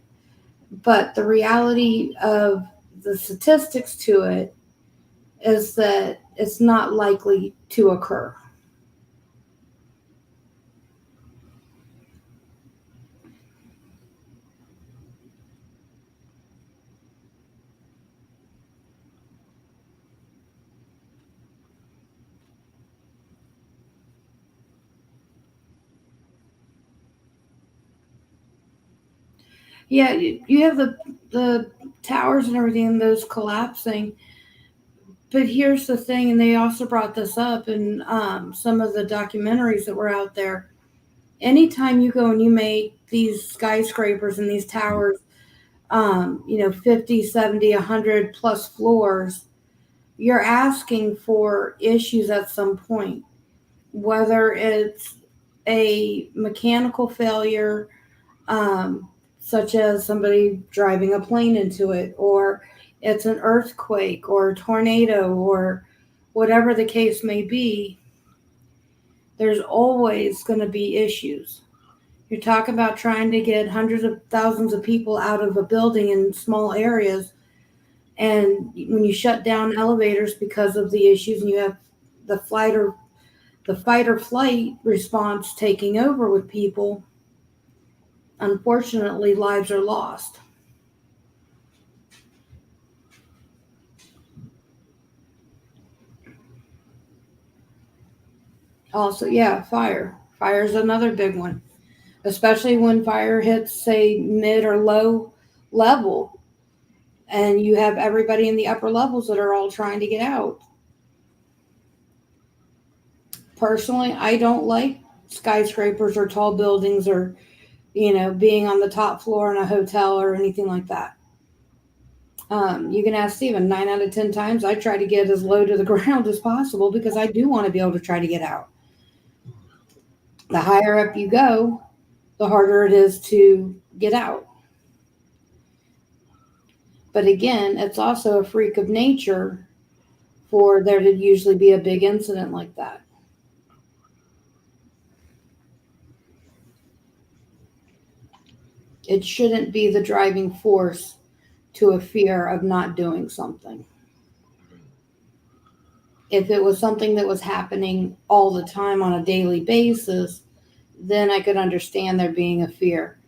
But the reality of the statistics to it is that it's not likely to occur. Yeah, you have the towers and everything, those collapsing. But here's the thing, and they also brought this up in some of the documentaries that were out there. Anytime you go and you make these skyscrapers and these towers, 50, 70, 100 plus floors, you're asking for issues at some point, whether it's a mechanical failure, such as somebody driving a plane into it, or it's an earthquake or a tornado or whatever the case may be. There's always going to be issues. You're talking about trying to get hundreds of thousands of people out of a building in small areas. And when you shut down elevators because of the issues and you have the fight or flight response taking over with people, unfortunately, lives are lost. Also, yeah, fire. Fire is another big one, especially when fire hits, say, mid or low level, and you have everybody in the upper levels that are all trying to get out. Personally, I don't like skyscrapers or tall buildings or, being on the top floor in a hotel or anything like that. You can ask Steven, 9 out of 10 times I try to get as low to the ground as possible because I do want to be able to try to get out. The higher up you go, the harder it is to get out. But again, it's also a freak of nature for there to usually be a big incident like that. It shouldn't be the driving force to a fear of not doing something. If it was something that was happening all the time on a daily basis, then I could understand there being a fear.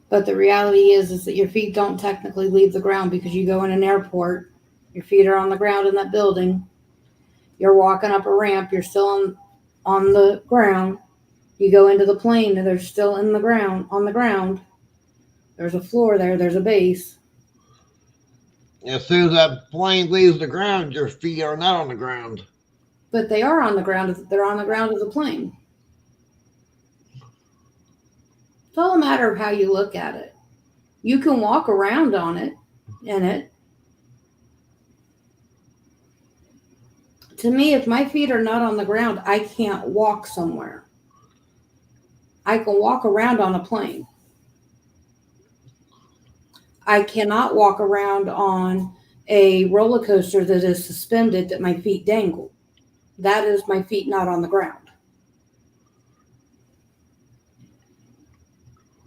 But the reality is that your feet don't technically leave the ground because you go in an airport, your feet are on the ground in that building. You're walking up a ramp, you're still on the ground. You go into the plane and they're still on the ground. There's a floor there, there's a base. As soon as that plane leaves the ground, your feet are not on the ground. But they are on the ground. They're on the ground of the plane. It's all a matter of how you look at it. You can walk around on it, in it. To me, if my feet are not on the ground, I can't walk somewhere. I can walk around on a plane. I cannot walk around on a roller coaster that is suspended that my feet dangle. That is my feet not on the ground.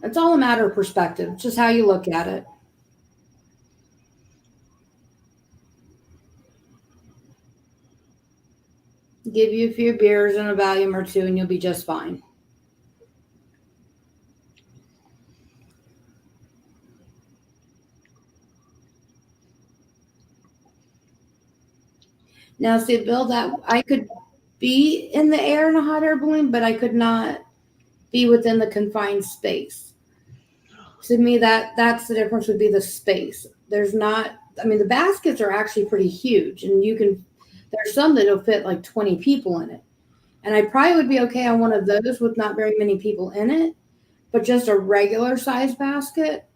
It's all a matter of perspective. It's just how you look at it. Give you a few beers and a Valium or two and you'll be just fine. Now, see, Bill, that I could be in the air in a hot air balloon, but I could not be within the confined space. to me, that's the difference would be the space. There's not, I mean, the baskets are actually pretty huge, and there's some that'll fit like 20 people in it. And I probably would be okay on one of those with not very many people in it, but just a regular size basket,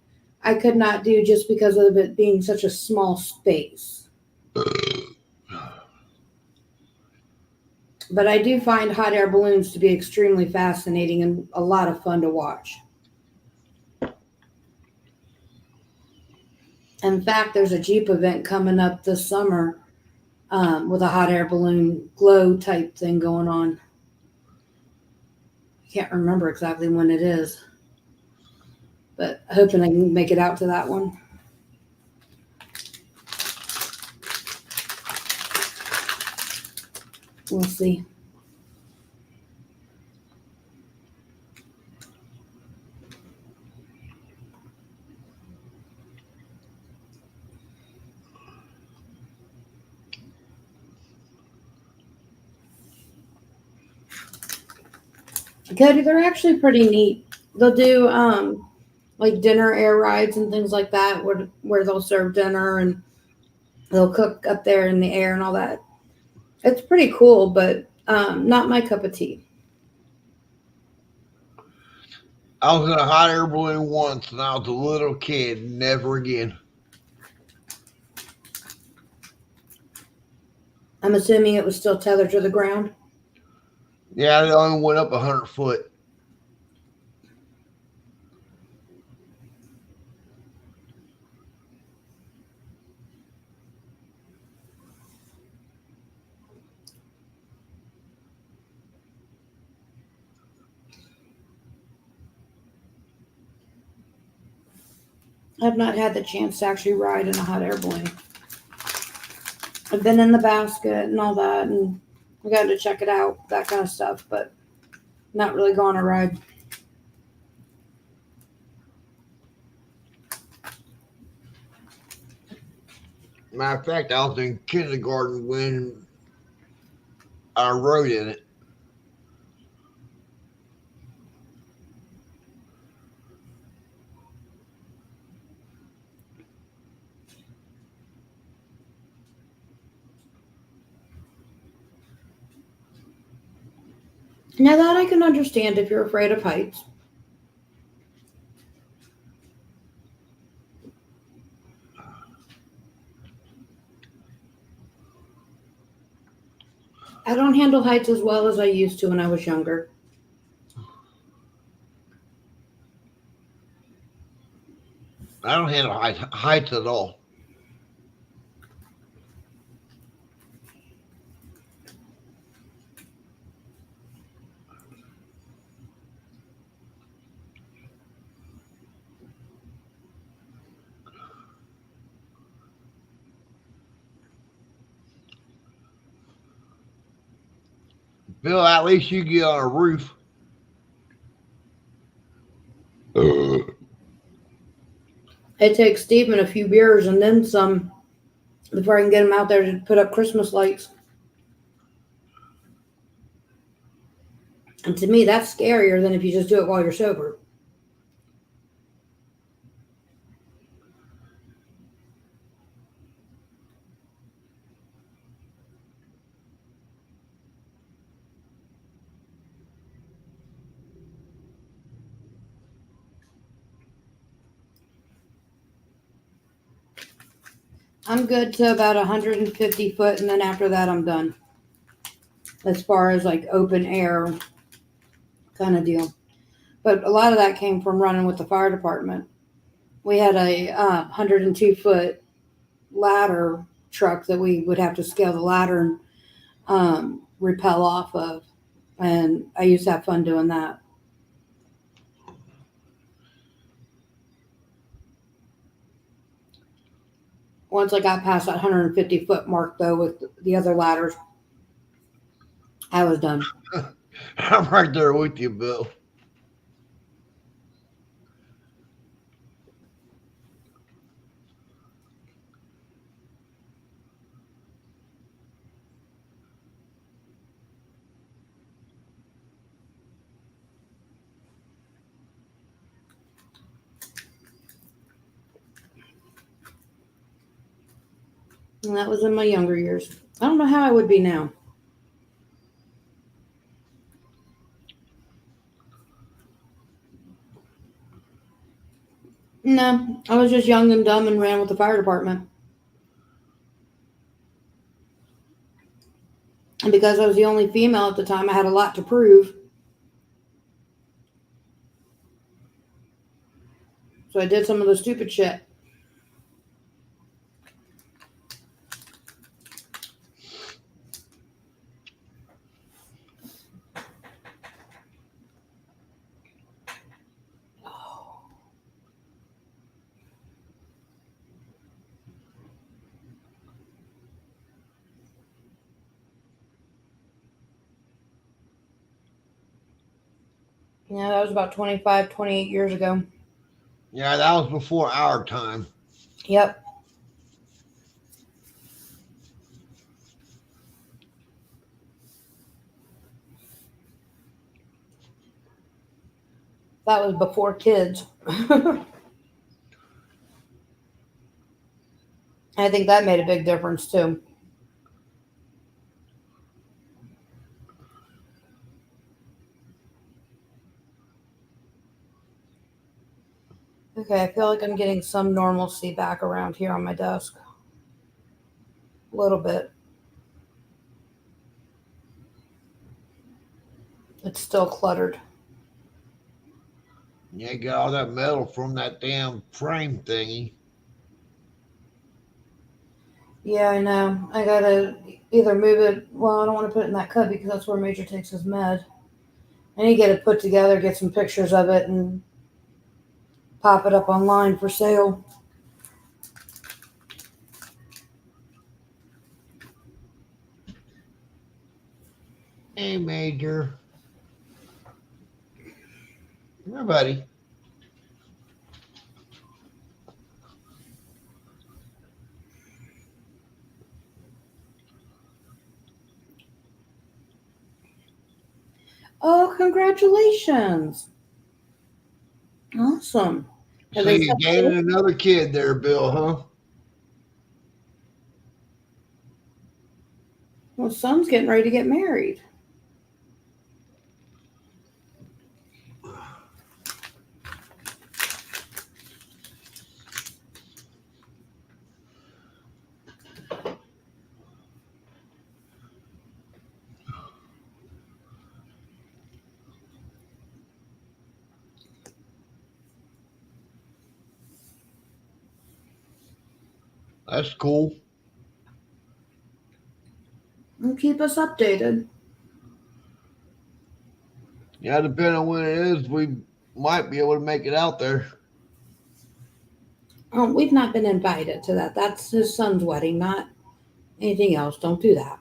I could not do just because of it being such a small space. But I do find hot air balloons to be extremely fascinating and a lot of fun to watch. In fact, there's a Jeep event coming up this summer with a hot air balloon glow type thing going on. I can't remember exactly when it is, but hoping I can make it out to that one. We'll see. Cody, they're actually pretty neat. They'll do like dinner air rides and things like that where they'll serve dinner and they'll cook up there in the air and all that. It's pretty cool, but not my cup of tea. I was in a hot air balloon once and I was a little kid. Never again. I'm assuming it was still tethered to the ground. Yeah, it only went up 100 foot. I've not had the chance to actually ride in a hot air balloon. I've been in the basket and all that, and I got to check it out, that kind of stuff, but not really gone a ride. Matter of fact, I was in kindergarten when I rode in it. Now that I can understand if you're afraid of heights. I don't handle heights as well as I used to when I was younger. I don't handle heights at all. Bill, at least you get on a roof. It takes Stephen a few beers and then some before I can get him out there to put up Christmas lights. And to me, that's scarier than if you just do it while you're sober. I'm good to about 150 foot, and then after that, I'm done. As far as like open air kind of deal. But a lot of that came from running with the fire department. We had a 102 foot ladder truck that we would have to scale the ladder and rappel off of. And I used to have fun doing that. Once I got past that 150 foot mark, though, with the other ladders, I was done. I'm right there with you, Bill. And that was in my younger years. I don't know how I would be now. No, I was just young and dumb and ran with the fire department. And because I was the only female at the time, I had a lot to prove. So I did some of the stupid shit. Yeah, that was about 25, 28 years ago. Yeah, that was before our time. Yep. That was before kids. I think that made a big difference too. Okay, I feel like I'm getting some normalcy back around here on my desk. A little bit. It's still cluttered. Yeah, got all that metal from that damn frame thingy. Yeah, I know. I gotta either move it. Well, I don't want to put it in that cubby because that's where Major takes his med. I need to get it put together, get some pictures of it, and pop it up online for sale. Hey, Major. Come here, buddy. Oh, congratulations! Awesome. Have So they you set gained the- another kid there, Bill, huh? Well, son's getting ready to get married. That's cool. And keep us updated. Yeah, depending on when it is, we might be able to make it out there. We've not been invited to that. That's his son's wedding, not anything else. Don't do that.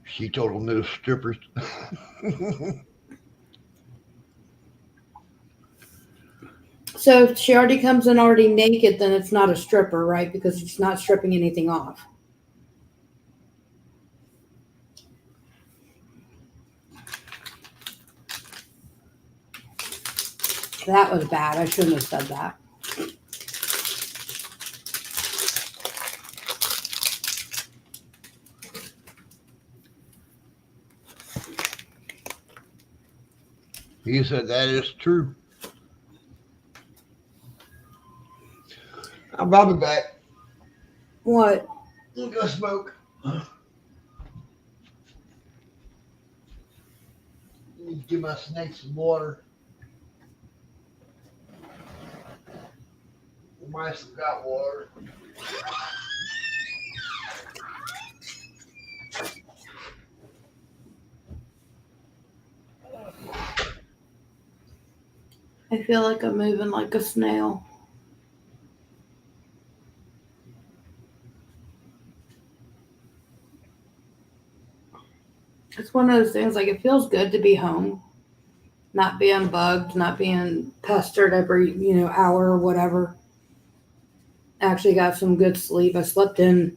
She told them those strippers. So if she already comes in already naked, then it's not a stripper, right? Because she's not stripping anything off. That was bad. I shouldn't have said that. He said that is true. I'll be back. What? You go smoke. Need to give my snakes some water. Mice have got water. I feel like I'm moving like a snail. It's one of those things, like it feels good to be home, not being bugged, not being pestered every, hour or whatever. Actually got some good sleep. I slept in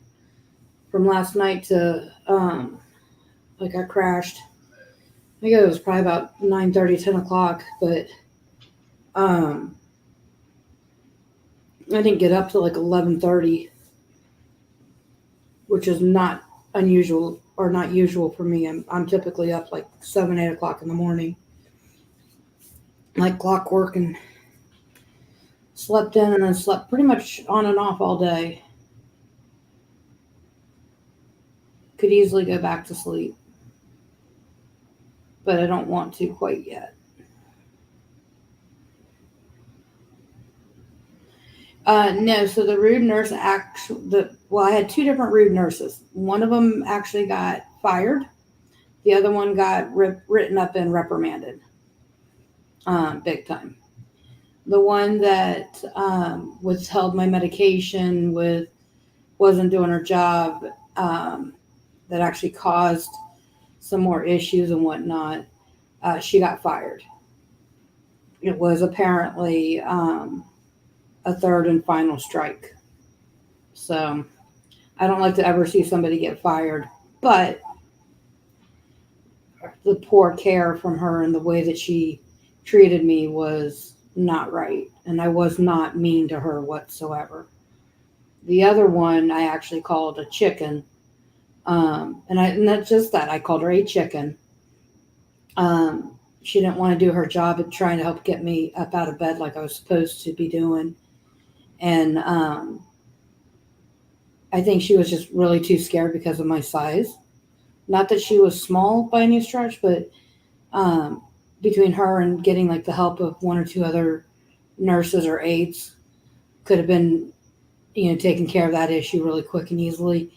from last night to, I crashed. I think it was probably about 9:30, 10 o'clock, but I didn't get up till like 11:30. which is not unusual or not usual for me. I'm typically up like 7, 8 o'clock in the morning, like clockwork, and slept in and then slept pretty much on and off all day. Could easily go back to sleep, but I don't want to quite yet. No, so the rude nurse I had two different rude nurses. One of them actually got fired. The other one got written up and reprimanded, big time. The one that withheld my medication wasn't doing her job, that actually caused some more issues and whatnot, she got fired. It was apparently a third and final strike. So I don't like to ever see somebody get fired, but the poor care from her and the way that she treated me was not right. And I was not mean to her whatsoever. The other one I actually called a chicken. And that's just that. I called her a chicken. She didn't want to do her job at trying to help get me up out of bed like I was supposed to be doing. And I think she was just really too scared because of my size. Not that she was small by any stretch, but between her and getting like the help of one or two other nurses or aides could have been, taking care of that issue really quick and easily.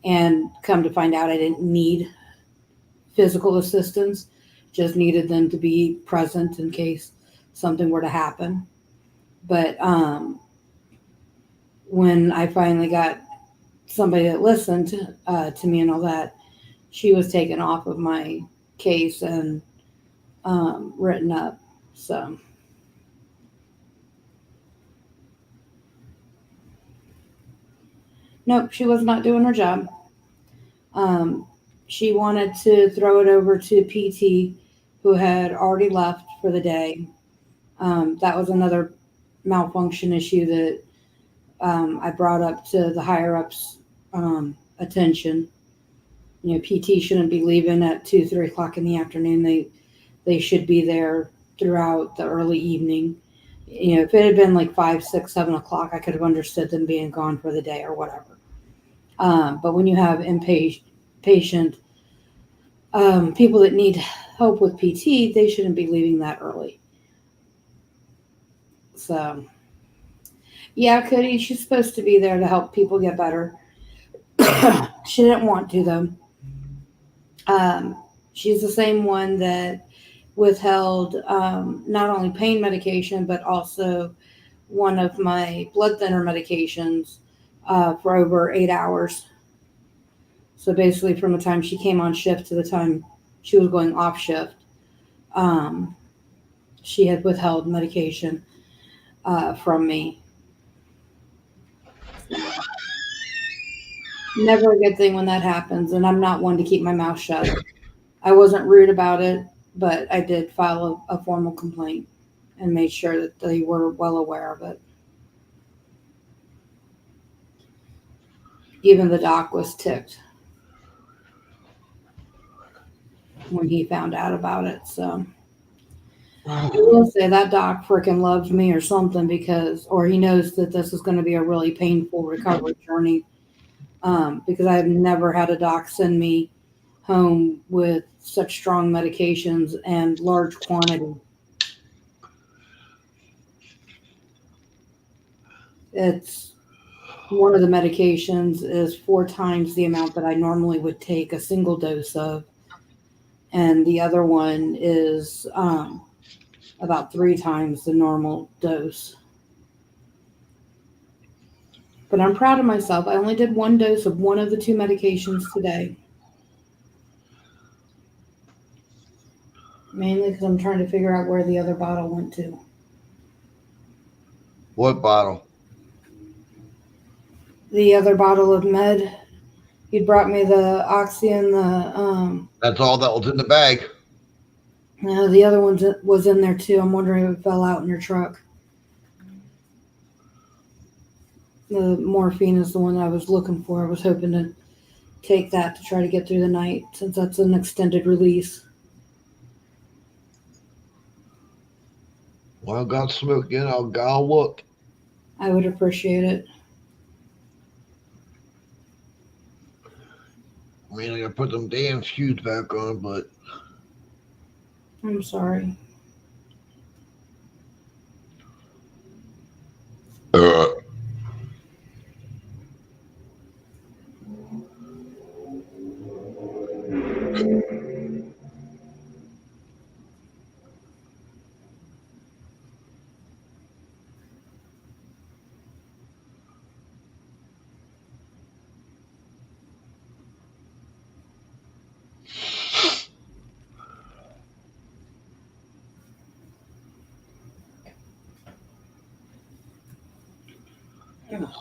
And come to find out I didn't need physical assistance, just needed them to be present in case something were to happen. But when I finally got somebody that listened to me and all that, she was taken off of my case and written up. So nope, she was not doing her job. She wanted to throw it over to PT, who had already left for the day. That was another malfunction issue that I brought up to the higher ups' attention. PT shouldn't be leaving at 2, 3 o'clock in the afternoon. They should be there throughout the early evening. If it had been like 5, 6, 7 o'clock, I could have understood them being gone for the day or whatever. But when you have patient people that need help with PT, they shouldn't be leaving that early. So, yeah, Cody, she's supposed to be there to help people get better. She didn't want to, though. She's the same one that withheld not only pain medication, but also one of my blood thinner medications for over 8 hours. So basically from the time she came on shift to the time she was going off shift, she had withheld medication from me. Never a good thing when that happens, and I'm not one to keep my mouth shut. I wasn't rude about it, but I did file a formal complaint and made sure that they were well aware of it. Even the doc was ticked when he found out about it. So I will say that doc freaking loves me or something, or he knows that this is going to be a really painful recovery journey, because I have never had a doc send me home with such strong medications and large quantity. It's one of the medications is 4 times the amount that I normally would take a single dose of. And the other one is about 3 times the normal dose. But I'm proud of myself. I only did 1 dose of one of the 2 medications today. Mainly because I'm trying to figure out where the other bottle went to. What bottle? The other bottle of med. You brought me the Oxy and the That's all that was in the bag. No, the other one was in there too. I'm wondering if it fell out in your truck. The morphine is the one I was looking for. I was hoping to take that to try to get through the night since that's an extended release. Well, I got smoke in. I'll look. I would appreciate it. I mean, I gotta put them damn shoes back on, but I'm sorry.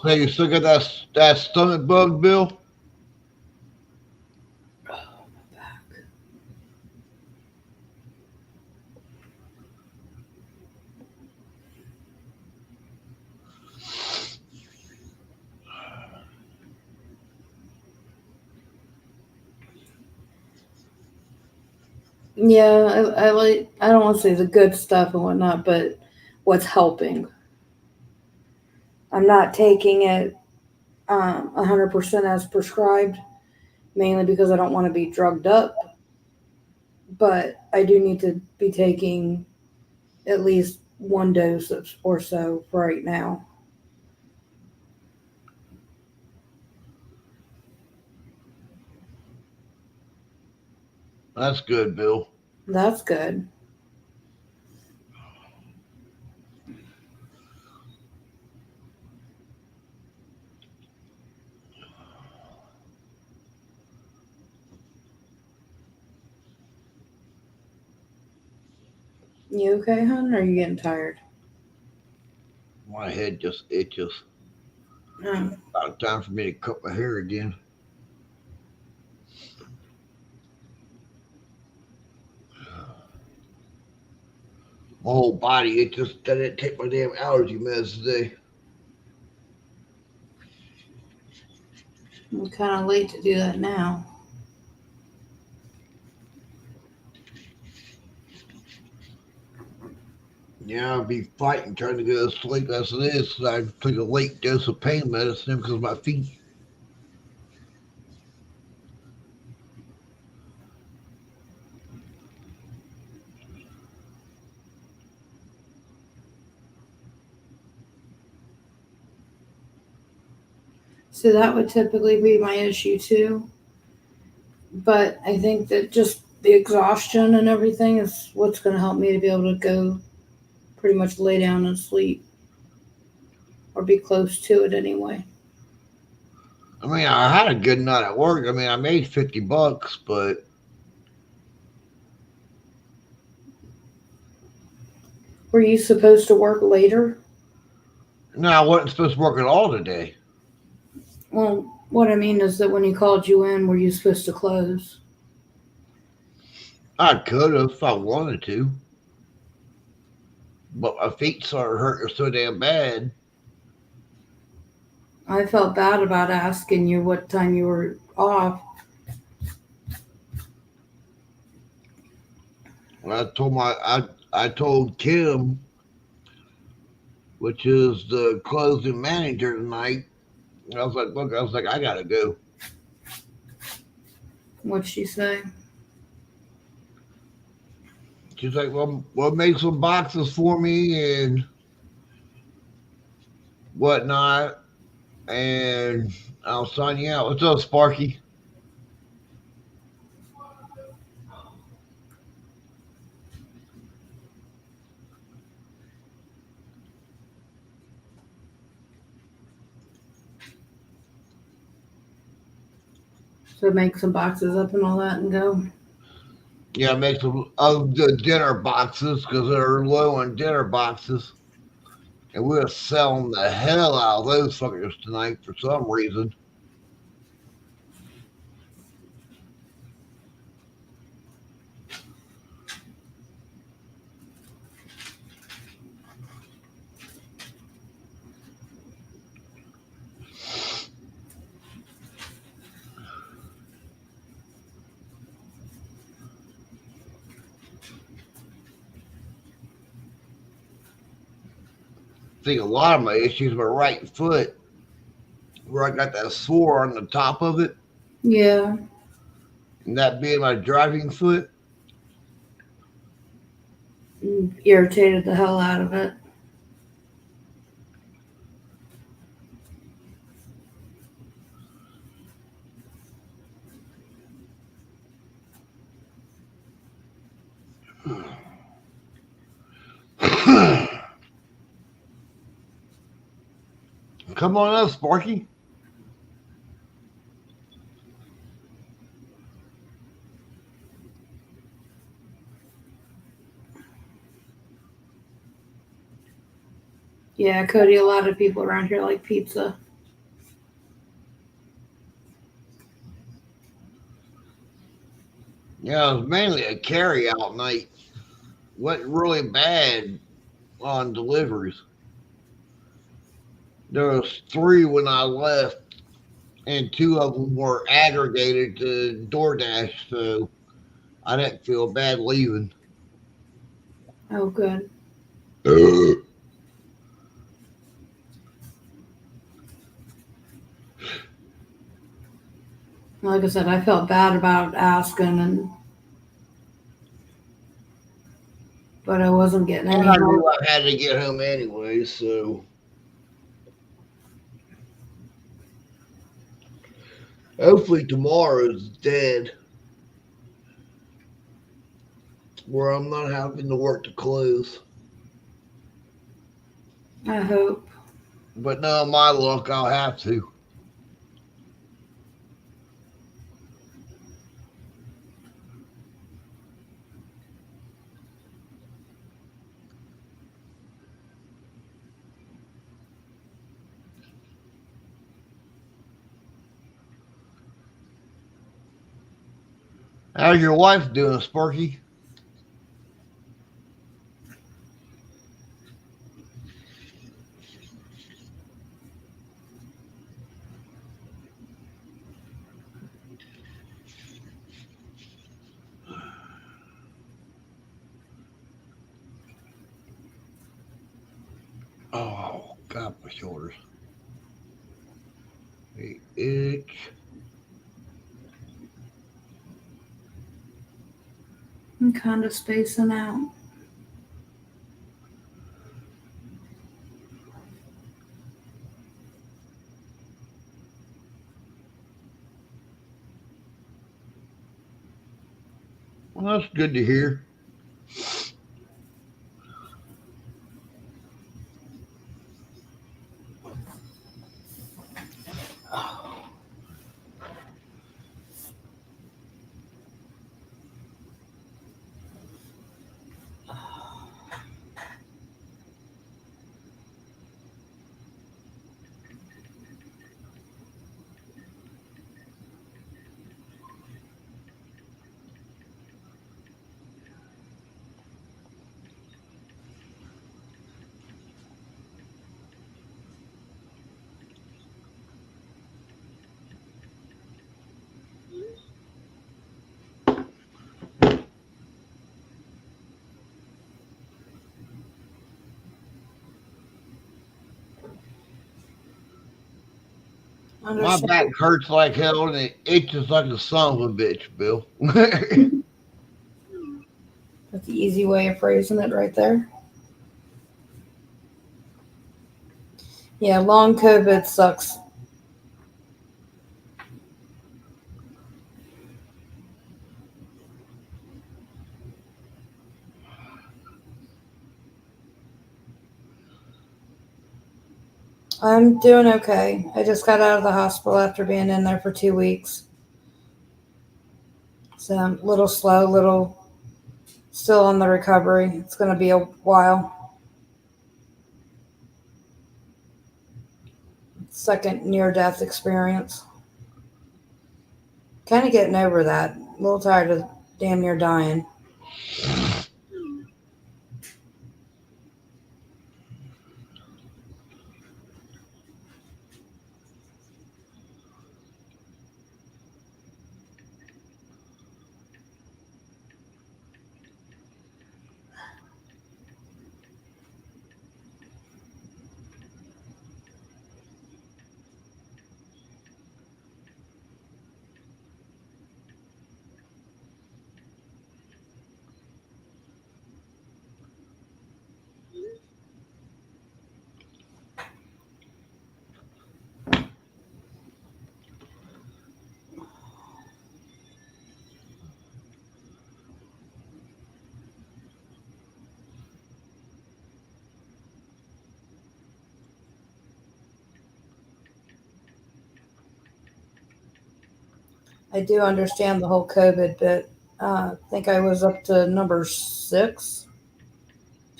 hey, you still got that stomach bug, Bill? Yeah, I like. I don't want to say the good stuff and whatnot, but what's helping. I'm not taking it 100% as prescribed, mainly because I don't want to be drugged up. But I do need to be taking at least one dose or so for right now. That's good, Bill. That's good. You okay, hon? Or are you getting tired? My head just itches. About time for me to cut my hair again. My whole body, it just I didn't take my damn allergy meds today. I'm kind of late to do that now. Yeah, I'll be fighting trying to go to sleep as it is. 'Cause I took a late dose of pain medicine because of my feet. So that would typically be my issue too. But I think that just the exhaustion and everything is what's going to help me to be able to go pretty much lay down and sleep or be close to it anyway. I mean, I had a good night at work. I mean, I made $50, but Were you supposed to work later? no, I wasn't supposed to work at all today. Well, what I mean is that when he called you in, were you supposed to close? I could have if I wanted to, but my feet started hurting so damn bad. I felt bad about asking you what time you were off. I told Kim, which is the closing manager tonight. I was like, look, I gotta go. What'd she say? She's like, well, make some boxes for me and whatnot, and I'll sign you out. What's up, Sparky? So make some boxes up and all that and go. Yeah, make some of the dinner boxes because they're low on dinner boxes. And we're selling the hell out of those fuckers tonight for some reason. think a lot of my issues with my right foot, where I got that sore on the top of it, Yeah. and that being my driving foot. Irritated the hell out of it. Come on up, Sparky. Yeah, Cody, a lot of people around here like pizza. Yeah, it was mainly a carry out night. Wasn't really bad on deliveries. There was 3 when I left, and 2 of them were aggregated to DoorDash, so I didn't feel bad leaving. Oh, good. Like I said, I felt bad about asking, but I wasn't getting any And I help. knew I had to get home anyway, so hopefully tomorrow's dead, where I'm not having to work to close. I hope. But no, my luck, I'll have to. How's your wife doing, Sparky? Oh, God, my shoulders. They itch. I'm kind of spacing out. Well, that's good to hear. My back hurts like hell and it itches like a son of a bitch, Bill. That's the easy way of phrasing it right there. Yeah, long COVID sucks. I'm doing okay. I just got out of the hospital after being in there for 2 weeks. So I'm a little slow, little still on the recovery. It's going to be a while. Second near-death experience. Kind of getting over that. A little tired of damn near dying. I do understand the whole COVID bit. I think I was up to number six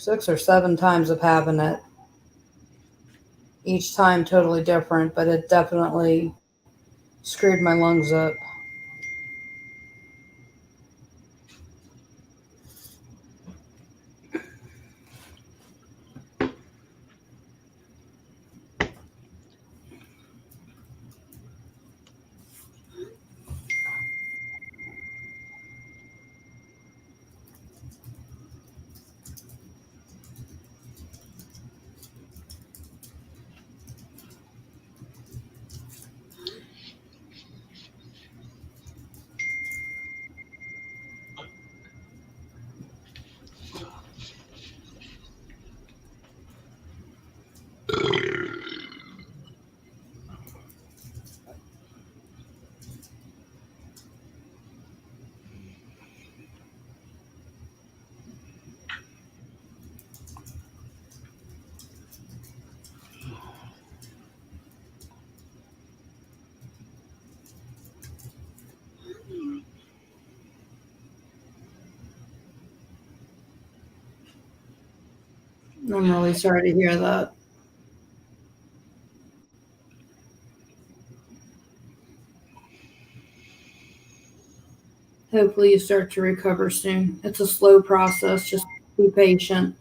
or seven times of having it. Each time totally different, but it definitely screwed my lungs up. I'm really sorry to hear that. Hopefully you start to recover soon. It's a slow process. Just be patient.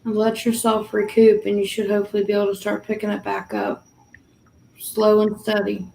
Let yourself recoup, and you should hopefully be able to start picking it back up. Slow and steady.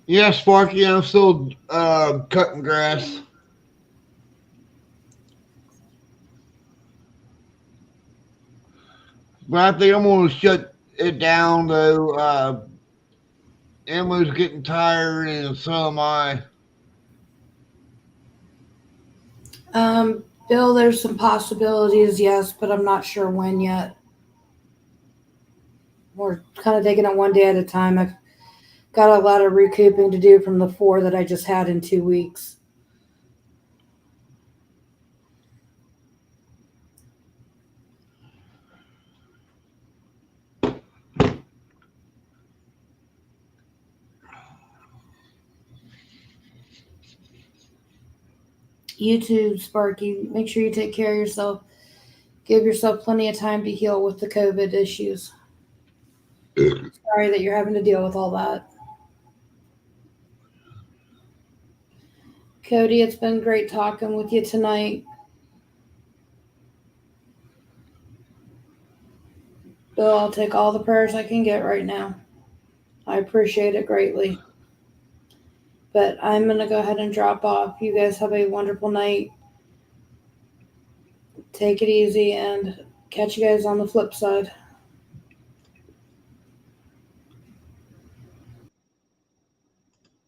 Yeah, Sparky, I'm still cutting grass. But I think I'm going to shut it down, though. Emma's getting tired, and so am I. Bill, there's some possibilities, yes, but I'm not sure when yet. We're kind of taking it one day at a time. I've got a lot of recouping to do from the 4 that I just had in 2 weeks. You too, Sparky. Make sure you take care of yourself. Give yourself plenty of time to heal with the COVID issues. Sorry that you're having to deal with all that. Cody, it's been great talking with you tonight. Bill, I'll take all the prayers I can get right now. I appreciate it greatly. But I'm going to go ahead and drop off. You guys have a wonderful night. Take it easy and catch you guys on the flip side.